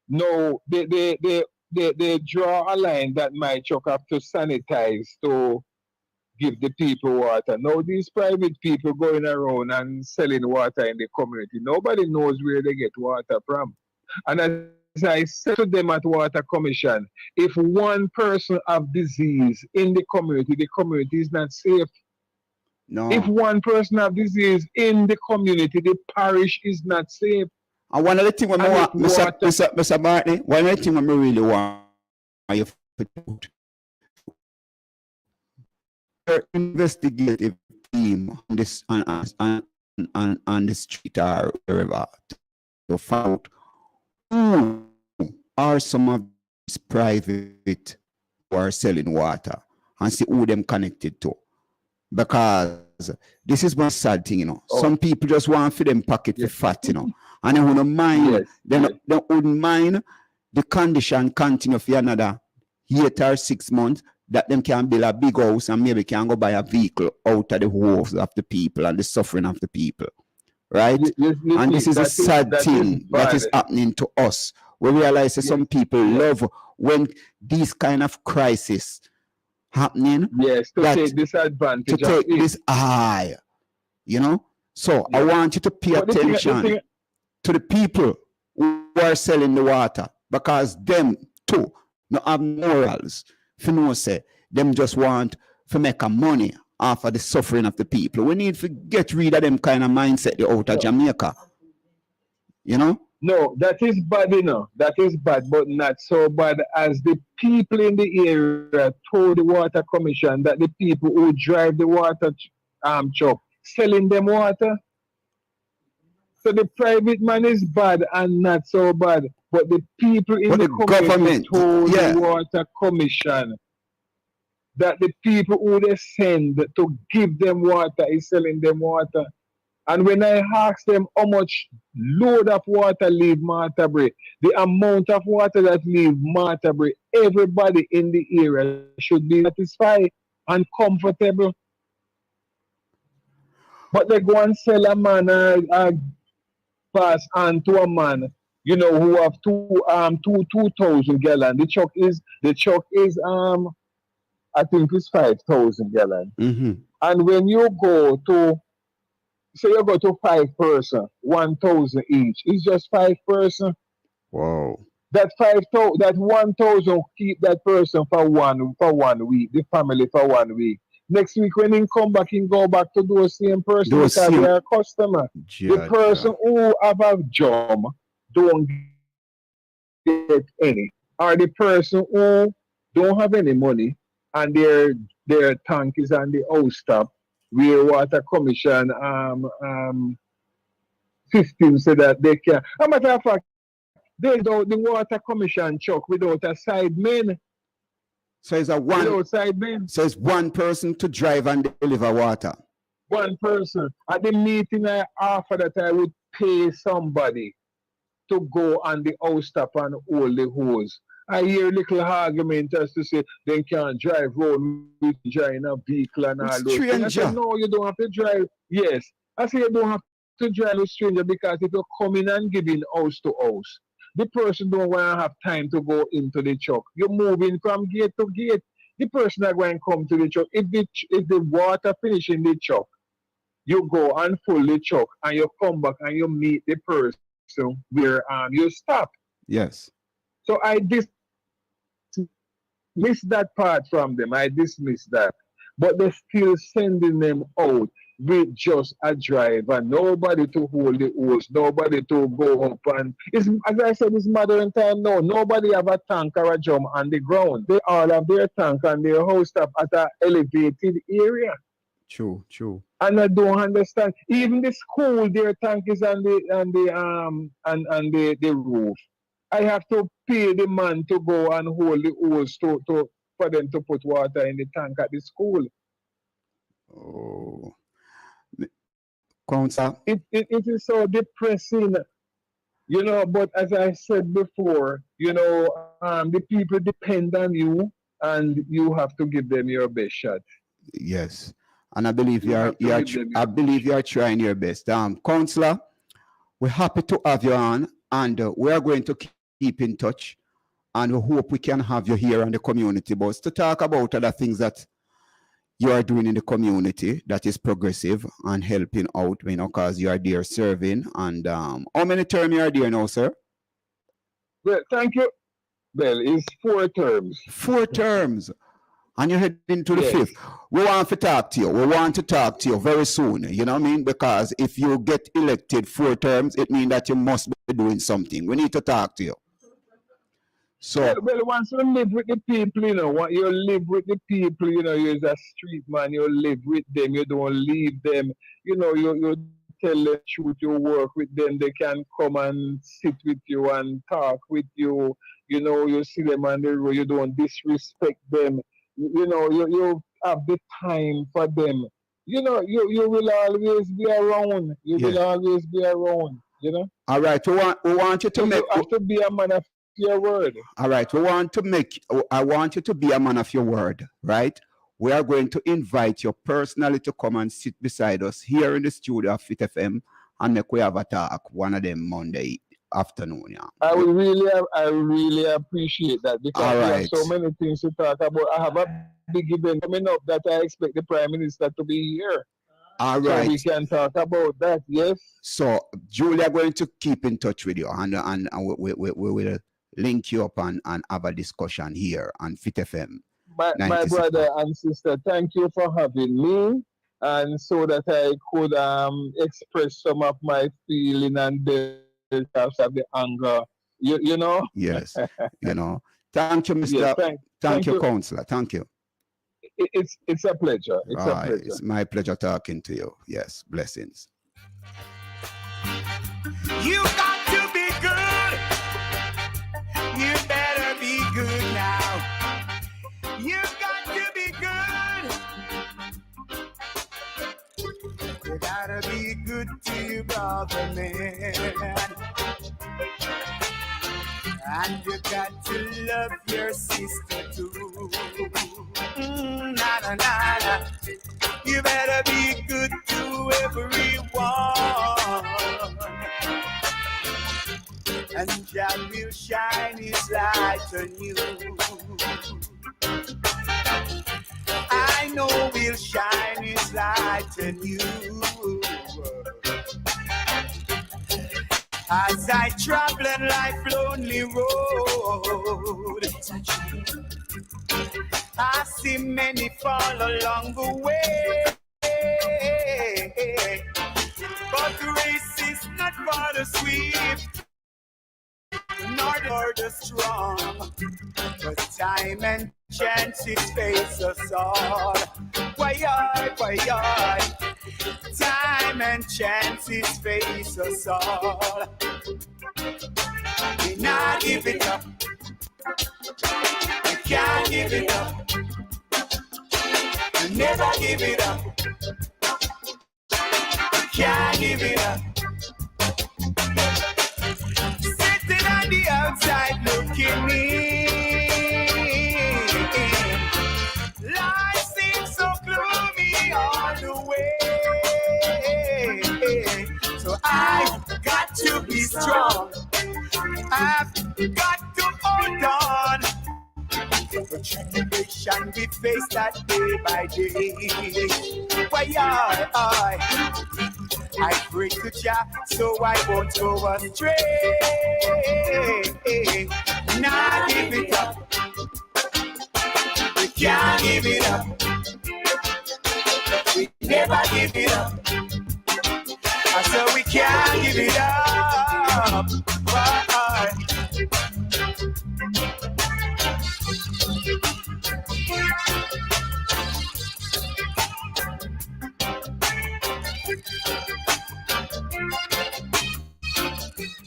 [SPEAKER 8] No, they draw a line that my truck have to sanitize to give the people water. Now these private people going around and selling water in the community, nobody knows where they get water from. And as I said to them at Water Commission, if one person have disease in the community is not safe.
[SPEAKER 9] No.
[SPEAKER 8] If one person have disease in the community, the parish is not safe.
[SPEAKER 9] And one of the things Mr. Martin, one of the things I really want you to do, investigative team on this on the street or wherever to find out who are some of these private who are selling water and see who them connected to. Because this is one sad thing, you know. Some people just want for them pocket for fat, you know. And they wouldn't mind, they wouldn't mind the condition continue for another 8 or 6 months, that them can build a big house and maybe can go buy a vehicle out of the woes of the people and the suffering of the people. Right? And this is a sad thing that is happening to us. We realize that some people love when these kind of crises happening.
[SPEAKER 8] Yes, to take disadvantage.
[SPEAKER 9] To take this eye. You know? So I want you to pay attention to the people who are selling the water, because them too not have morals. If you know, say them just want to make a money off of the suffering of the people. We need to get rid of them kind of mindset out of Jamaica. You know?
[SPEAKER 8] No, that is bad, you know. That is bad, but not so bad as the people in the area told the Water Commission that the people who drive the water truck selling them water. So the private man is bad and not so bad, but the people in the government told the Water Commission that the people who they send to give them water is selling them water. And when I asked them how much load of water leave Materbury, the amount of water that leave Materbury, everybody in the area should be satisfied and comfortable. But they go and sell a man a pass on to a man, you know, who have 2,000 gallon. The truck is I think it's 5,000 gallon. And when you go to, say you go to 5 person, 1,000 each, it's just 5 person.
[SPEAKER 9] Wow.
[SPEAKER 8] That 1,000 keep that person for one week, the family for 1 week. Next week when he come back, he go back to those same person because they are a customer. The person who have a job don't get any. Or the person who don't have any money and their tank is on the house top, where Water Commission 15 said that they can. As a matter of fact, they do the Water Commission truck without a side man.
[SPEAKER 9] So it's it's one person to drive and deliver water.
[SPEAKER 8] One person. At the meeting I offered that I would pay somebody to go on the house top and hold the hose. I hear a little argument as to say they can't drive road with driving a vehicle and all those things. I said, no, you don't have to drive. Yes. I say you don't have to drive a stranger because if you come in and give in house to house, the person don't want to have time to go into the truck. You're moving from gate to gate. The person that going to come to the truck, if the water finish in the truck, you go and fill the truck and you come back and you meet the person where you stop.
[SPEAKER 9] Yes.
[SPEAKER 8] So I dismiss that part from them. I dismiss that. But they're still sending them out. with just a driver, nobody to hold the hose, nobody to go up. And it's, as I said, it's modern time now. Nobody have a tank or a drum on the ground. They all have their tank and their house up at an elevated area.
[SPEAKER 9] True, true.
[SPEAKER 8] And I don't understand. Even the school, their tank is on the roof. I have to pay the man to go and hold the hose for them to put water in the tank at the school.
[SPEAKER 9] Oh, Council.
[SPEAKER 8] It is so depressing, you know. But as I said before, you know, the people depend on you, and you have to give them your best shot.
[SPEAKER 9] Yes, and I believe I believe you are trying your best. Councillor, we're happy to have you on, and we are going to keep in touch, and we hope we can have you here on the Community Bus to talk about other things that you are doing in the community that is progressive and helping out, you know, because you are there serving. And how many terms you are there now, sir?
[SPEAKER 8] Well, thank you. Well, it's 4 terms.
[SPEAKER 9] 4 terms. And you're heading to the 5th. We want to talk to you. We want to talk to you very soon. You know what I mean? Because if you get elected 4 terms, it means that you must be doing something. We need to talk to you. So,
[SPEAKER 8] well, once you live with the people, you know, once you live with the people, you know, you're a street man, you live with them, you don't leave them, you know, you tell the truth, you work with them, they can come and sit with you and talk with you, you know, you see them on the road, you don't disrespect them, you know, you have the time for them, you know, you will always be around, you will always be around, you know.
[SPEAKER 9] All right, we want you to make...
[SPEAKER 8] You have to be a man of your word.
[SPEAKER 9] All right, I want you to be a man of your word, right? We are going to invite you personally to come and sit beside us here in the studio of Fit FM and make we have a talk one of them Monday afternoon. Yeah.
[SPEAKER 8] I really appreciate that, because we have so many things to talk about. I have a big event coming up that I expect the Prime Minister to be here.
[SPEAKER 9] All right.
[SPEAKER 8] So we can talk about that, yes.
[SPEAKER 9] So Julia going to keep in touch with you, and we will link you up and have a discussion here on Fit FM.
[SPEAKER 8] My brother and sister, thank you for having me, and so that I could express some of my feeling and the anger, you know.
[SPEAKER 9] Yes, you know. Thank you, Mr.
[SPEAKER 8] Yes,
[SPEAKER 9] thank you, Councillor. Thank you.
[SPEAKER 8] It's a pleasure. It's a pleasure.
[SPEAKER 9] It's my pleasure talking to you. Yes, blessings.
[SPEAKER 5] You got to be good. You better be good now. You got to be good. You gotta be good to your brother, man. And you got to love your sister too. Na na na na. You better be good to everyone. And Jah will shine his light on you. I know he'll shine his light on you. As I travel on life's lonely road, I see many fall along the way. But the race is not for the swift, nor the strong, but time and chances face us all. Why, time and chances face us all. We not give it up. We can't give it up. We never give it up. We can't give it up. Sitting on the outside looking in, life seems so gloomy all the way. So I've got to be strong. I've got to hold on. For tribulation we face that day by day. Why I pray to Jah so I won't go astray. Nah, give it up. We can't give it up. We never give it up. I said we can't give it up. Why?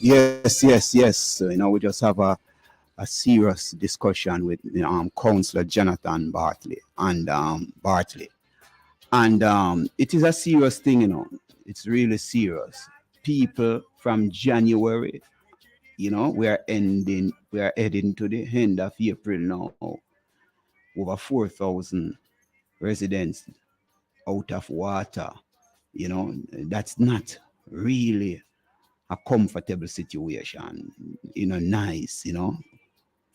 [SPEAKER 9] Yes. So, we just have a serious discussion with Councillor Jonathan Bartley. And it is a serious thing, It's really serious. People from January, we are heading to the end of April now. Over 4,000 residents out of water. That's not really a comfortable situation, nice,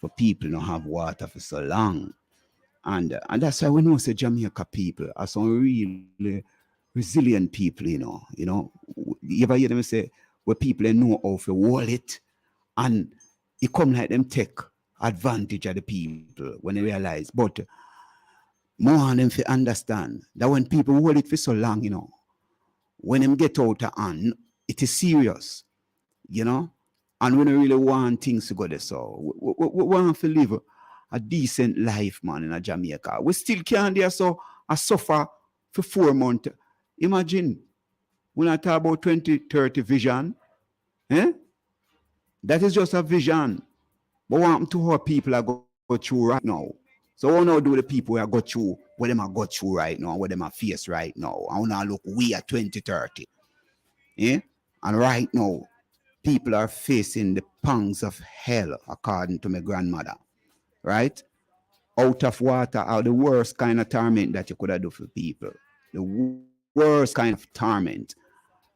[SPEAKER 9] for people to have water for so long. And that's why we know Jamaica people are some really resilient people, You ever hear them say, where people know how to hold it, and it come like them take advantage of the people when they realize. But more of them to understand that when people hold it for so long, when them get out of hand, it is serious, and we don't really want things to go there. So we want to live a decent life, man, in Jamaica. We still can't there, so I suffer for 4 months. Imagine when I talk about 2030 vision, that is just a vision. But what happened to how people are go through right now? So what now do the people who are go through, what them are go through right now, what them are face right now? I want to look we at 2030. And right now, people are facing the pangs of hell, according to my grandmother. Right? Out of water are the worst kind of torment that you could have do for people. The worst kind of torment.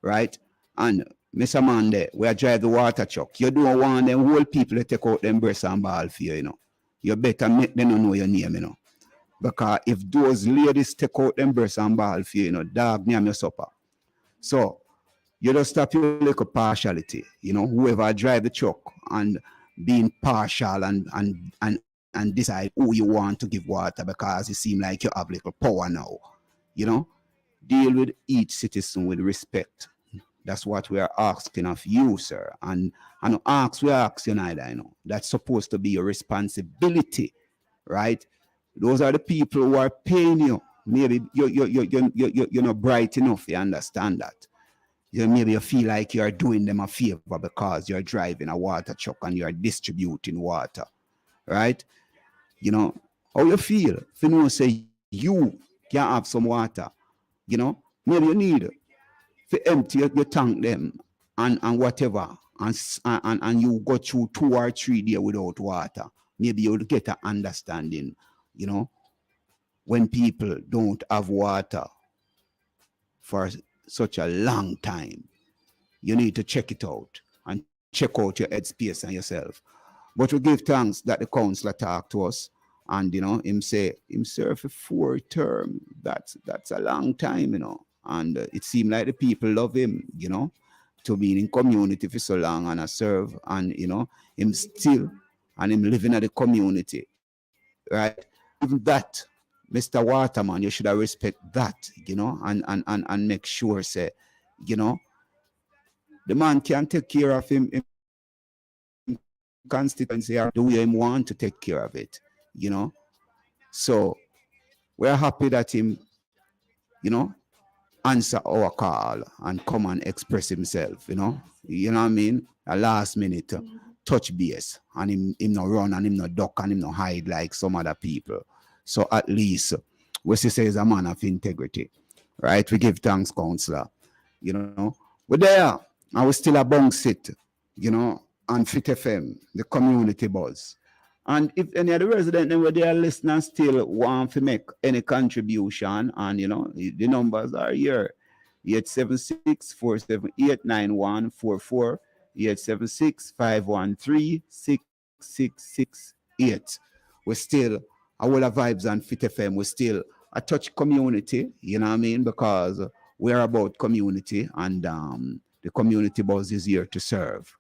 [SPEAKER 9] Right? And Mr. Mande, we are drive the water truck. You don't want them whole people to take out them breasts and ball for you, You better make them know your name, Because if those ladies take out them breasts and ball for you, dog name your supper. So you just stop your little partiality, whoever drive the truck and being partial and decide who you want to give water because it seems like you have little power now. Deal with each citizen with respect. That's what we are asking of you, sir. And we ask you neither, That's supposed to be your responsibility, right? Those are the people who are paying you. Maybe you're not bright enough, you understand that. Maybe you feel like you're doing them a favor because you're driving a water truck and you're distributing water, right? How you feel? If you say you can have some water, maybe you need to empty your tank them and whatever, and you go through 2 or 3 days without water. Maybe you'll get an understanding, when people don't have water for such a long time. You need to check it out and check out your headspace and yourself. But we give thanks that the councillor talked to us, and him serve for 4 terms. That's a long time, And it seemed like the people love him, to be in community for so long and serve, and him still and him living at the community, right? Even that, Mr. Waterman, you should have respect that, and make sure, say, the man can take care of him constituency or the way him want to take care of it, So we're happy that him, answer our call and come and express himself, you know what I mean? A last minute touch base, and him not run and him not duck and him not hide like some other people. So at least we say is a man of integrity, right? We give thanks, councillor. We're there and we still a bounce it, on Fit FM, the community buzz. And if any of the residents were there listening still want to make any contribution, and the numbers are here: 876-478-9144, 876-513-6668. We're still a whole of vibes on Fit FM. We're still a touch community, because we're about community, and the community buzz is here to serve,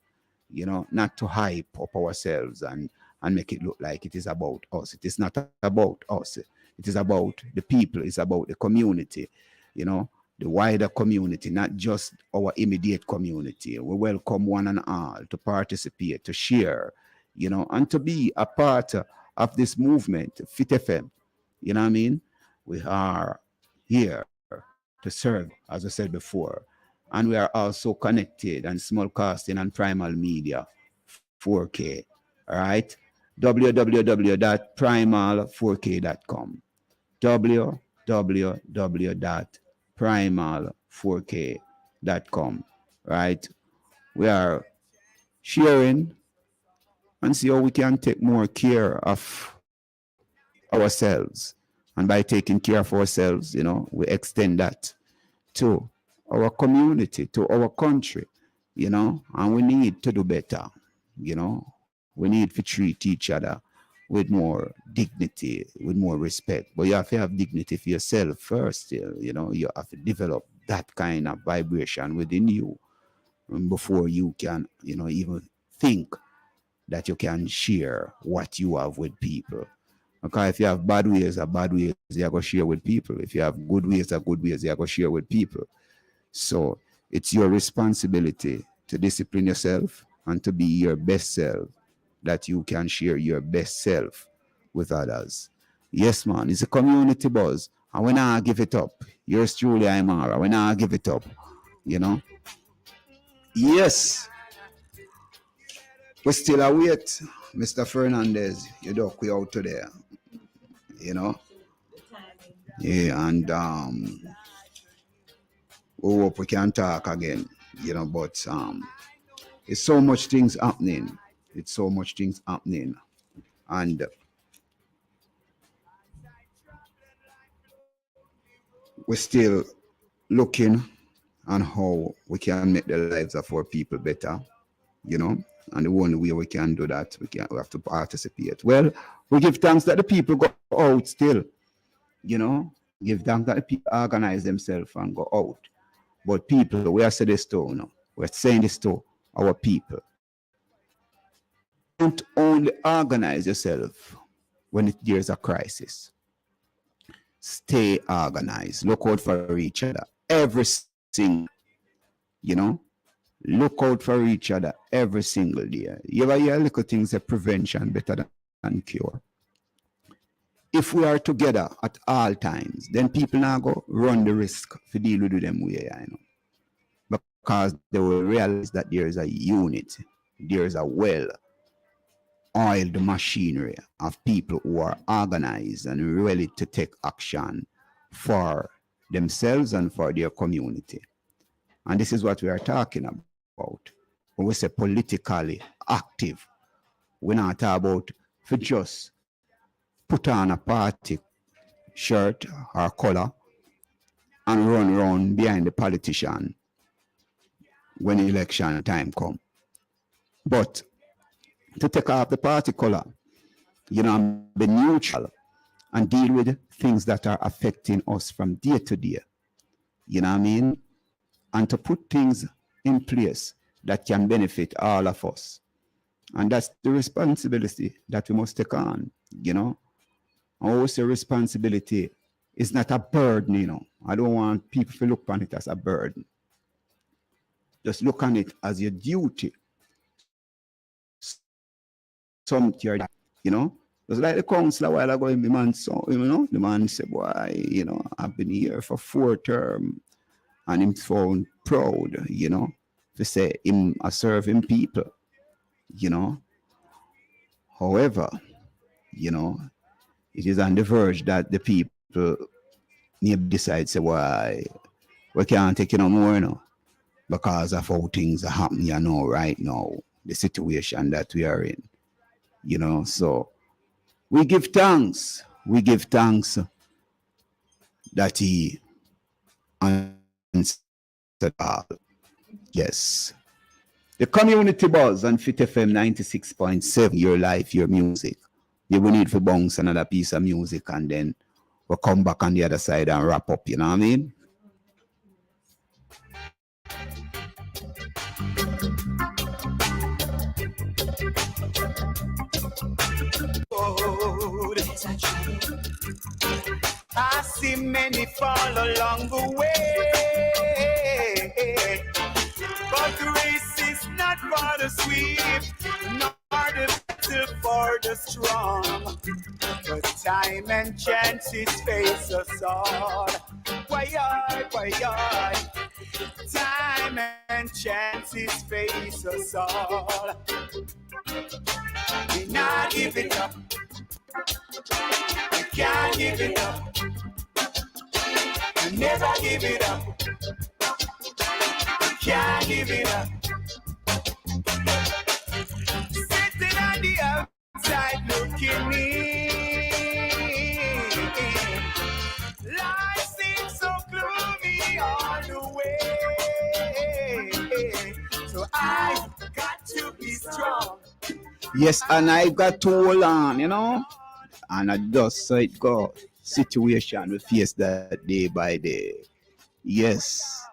[SPEAKER 9] not to hype up ourselves and make it look like it is about us. It is not about us. It is about the people. It's about the community. you know, the wider community, not just our immediate community. We welcome one and all to participate, to share, you know, and to be a part of this movement, Fit FM. You know what I mean? We are here to serve, as I said before. And we are also connected and Smallcasting and Primal Media 4K. All right? www.primal4k.com. www.primal4k.com. Right? We are sharing and see how we can take more care of ourselves. And by taking care of ourselves, you know, we extend that to our community, to our country, you know, and we need to do better, you know. We need to treat each other with more dignity, with more respect. But you have to have dignity for yourself first, you know. You have to develop that kind of vibration within you before you can, you know, even think that you can share what you have with people. Okay, if you have bad ways, you're going to share with people. If you have good ways, you're going to share with people. So it's your responsibility to discipline yourself and to be your best self, that you can share your best self with others. Yes, man, it's a community buzz. And when I give it up, yours truly, Imara, when I give it up, you know. Yes. We still await Mr. Fernandez. You don't go out to there. You know? Yeah, and we hope we can talk again, you know, but it's so much things happening. It's so much things happening. And we're still looking on how we can make the lives of our people better, you know. And the only way we can do that, we have to participate. Well, we give thanks that the people go out still, you know. Give thanks that the people organize themselves and go out. But people, we are saying this to, you know, we're saying this to our people. Don't only organize yourself when there's a crisis. Stay organized. Look out for each other. Everything, you know. Look out for each other every single day. You ever hear little things of prevention better than cure? If we are together at all times, then people now go run the risk to deal with them way, you know. Because they will realize that there is a unit, there is a well-oiled machinery of people who are organized and ready to take action for themselves and for their community. And this is what we are talking about. When we say politically active, we're not talking about for just put on a party shirt or color and run around behind the politician when election time come. But to take off the party color, you know, and be neutral and deal with things that are affecting us from day to day. You know what I mean? And to put things in place that can benefit all of us. And that's the responsibility that we must take on, you know. Also, responsibility is not a burden, you know. I don't want people to look on it as a burden. Just look on it as your duty. Something, you know. Just like the council a while ago, the man saw, you know, the man said, boy, you know, I've been here for 4 terms. And him found proud, you know, to say him a serving people, you know. However, you know, it is on the verge that the people need decide, say, why we can't take it no more, you know, because of how things are happening, you know, right now, the situation that we are in, you know. So we give thanks that he yes. The community buzz on Fit FM 96.7, your life, your music. You will need to bounce another piece of music and then we'll come back on the other side and wrap up, you know what I mean?
[SPEAKER 3] I see many fall along the way, but the race is not for the swift, nor the battle for the strong. But time and chances face us all. Why, time and chances face us all. We not give it up. We can't give it up. We never give it up. We can't give it up. Sitting on the outside looking in. Life seems so gloomy all the way. So I've got to be strong.
[SPEAKER 9] Yes, and I got to hold on, you know. And I just saw it go. Situation we face that day by day. Yes.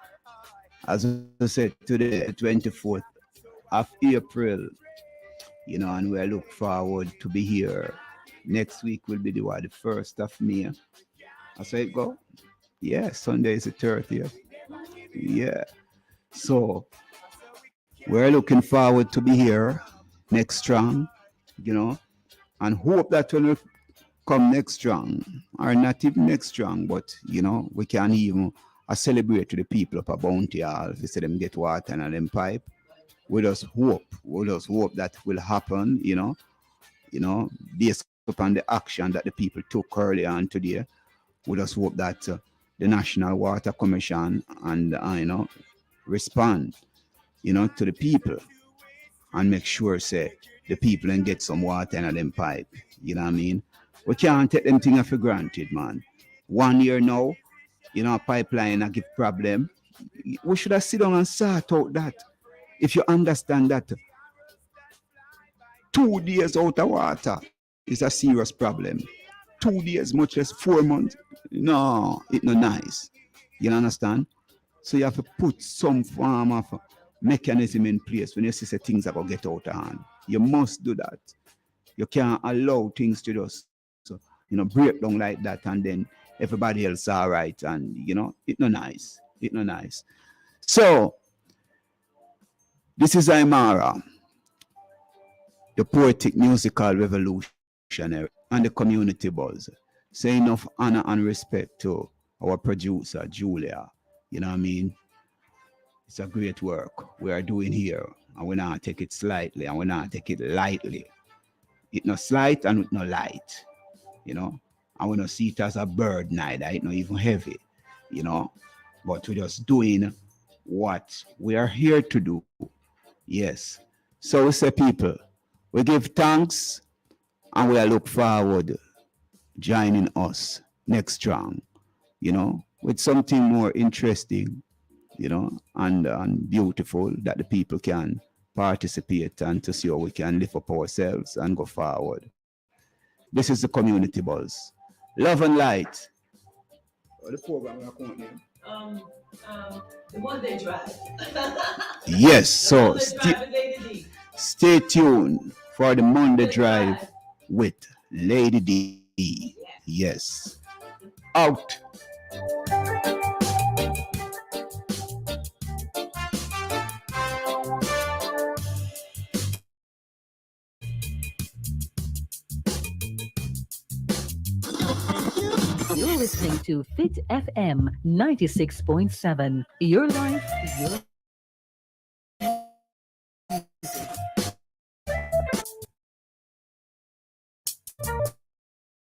[SPEAKER 9] As I said, today, 24th of April, you know, and we look forward to be here. Next week will be the 1st of May. I saw it go. Yeah, Sunday is the 30th. Yeah. So we're looking forward to be here next strong, you know, and hope that when we come next strong, or not even next strong, but, you know, we can even celebrate to the people up at Bounty Hall. If we see them get water and them pipe, we just hope that will happen, you know, based upon the action that the people took earlier on today. We just hope that the National Water Commission and, you know, respond, you know, to the people and make sure, say, the people and get some water in them pipe. You know what I mean? We can't take them things for granted, man. 1 year now, you know, a pipeline a give problem. We should have sit down and sort out that. If you understand that 2 days out of water is a serious problem. 2 days, much less 4 months. No, it's not nice. You understand? So you have to put some form of mechanism in place when you see things are going to get out of hand. You must do that. You can't allow things to just, you know, break down like that and then everybody else all right. And, you know, it's not nice. It's not nice. So, this is Aymara, the poetic musical revolutionary and the community buzz. Say enough honor and respect to our producer, Julia. You know what I mean? It's a great work we are doing here. And we not take it slightly and we not take it lightly. It's not slight and it's not light. You know? And we don't see it as a bird neither. It's not even heavy. You know? But we're just doing what we are here to do. Yes. So we say, people, we give thanks and we look forward joining us next strong, you know, with something more interesting, you know, and beautiful that the people can participate and to see how we can lift up ourselves and go forward. This is the Community Buzz. Love and light. What the program we're calling name?
[SPEAKER 10] The Monday Drive.
[SPEAKER 9] Yes, so stay tuned for the Monday Drive with Lady D. Yes. Out.
[SPEAKER 6] You're listening to Fit FM 96.7. Your life, your music.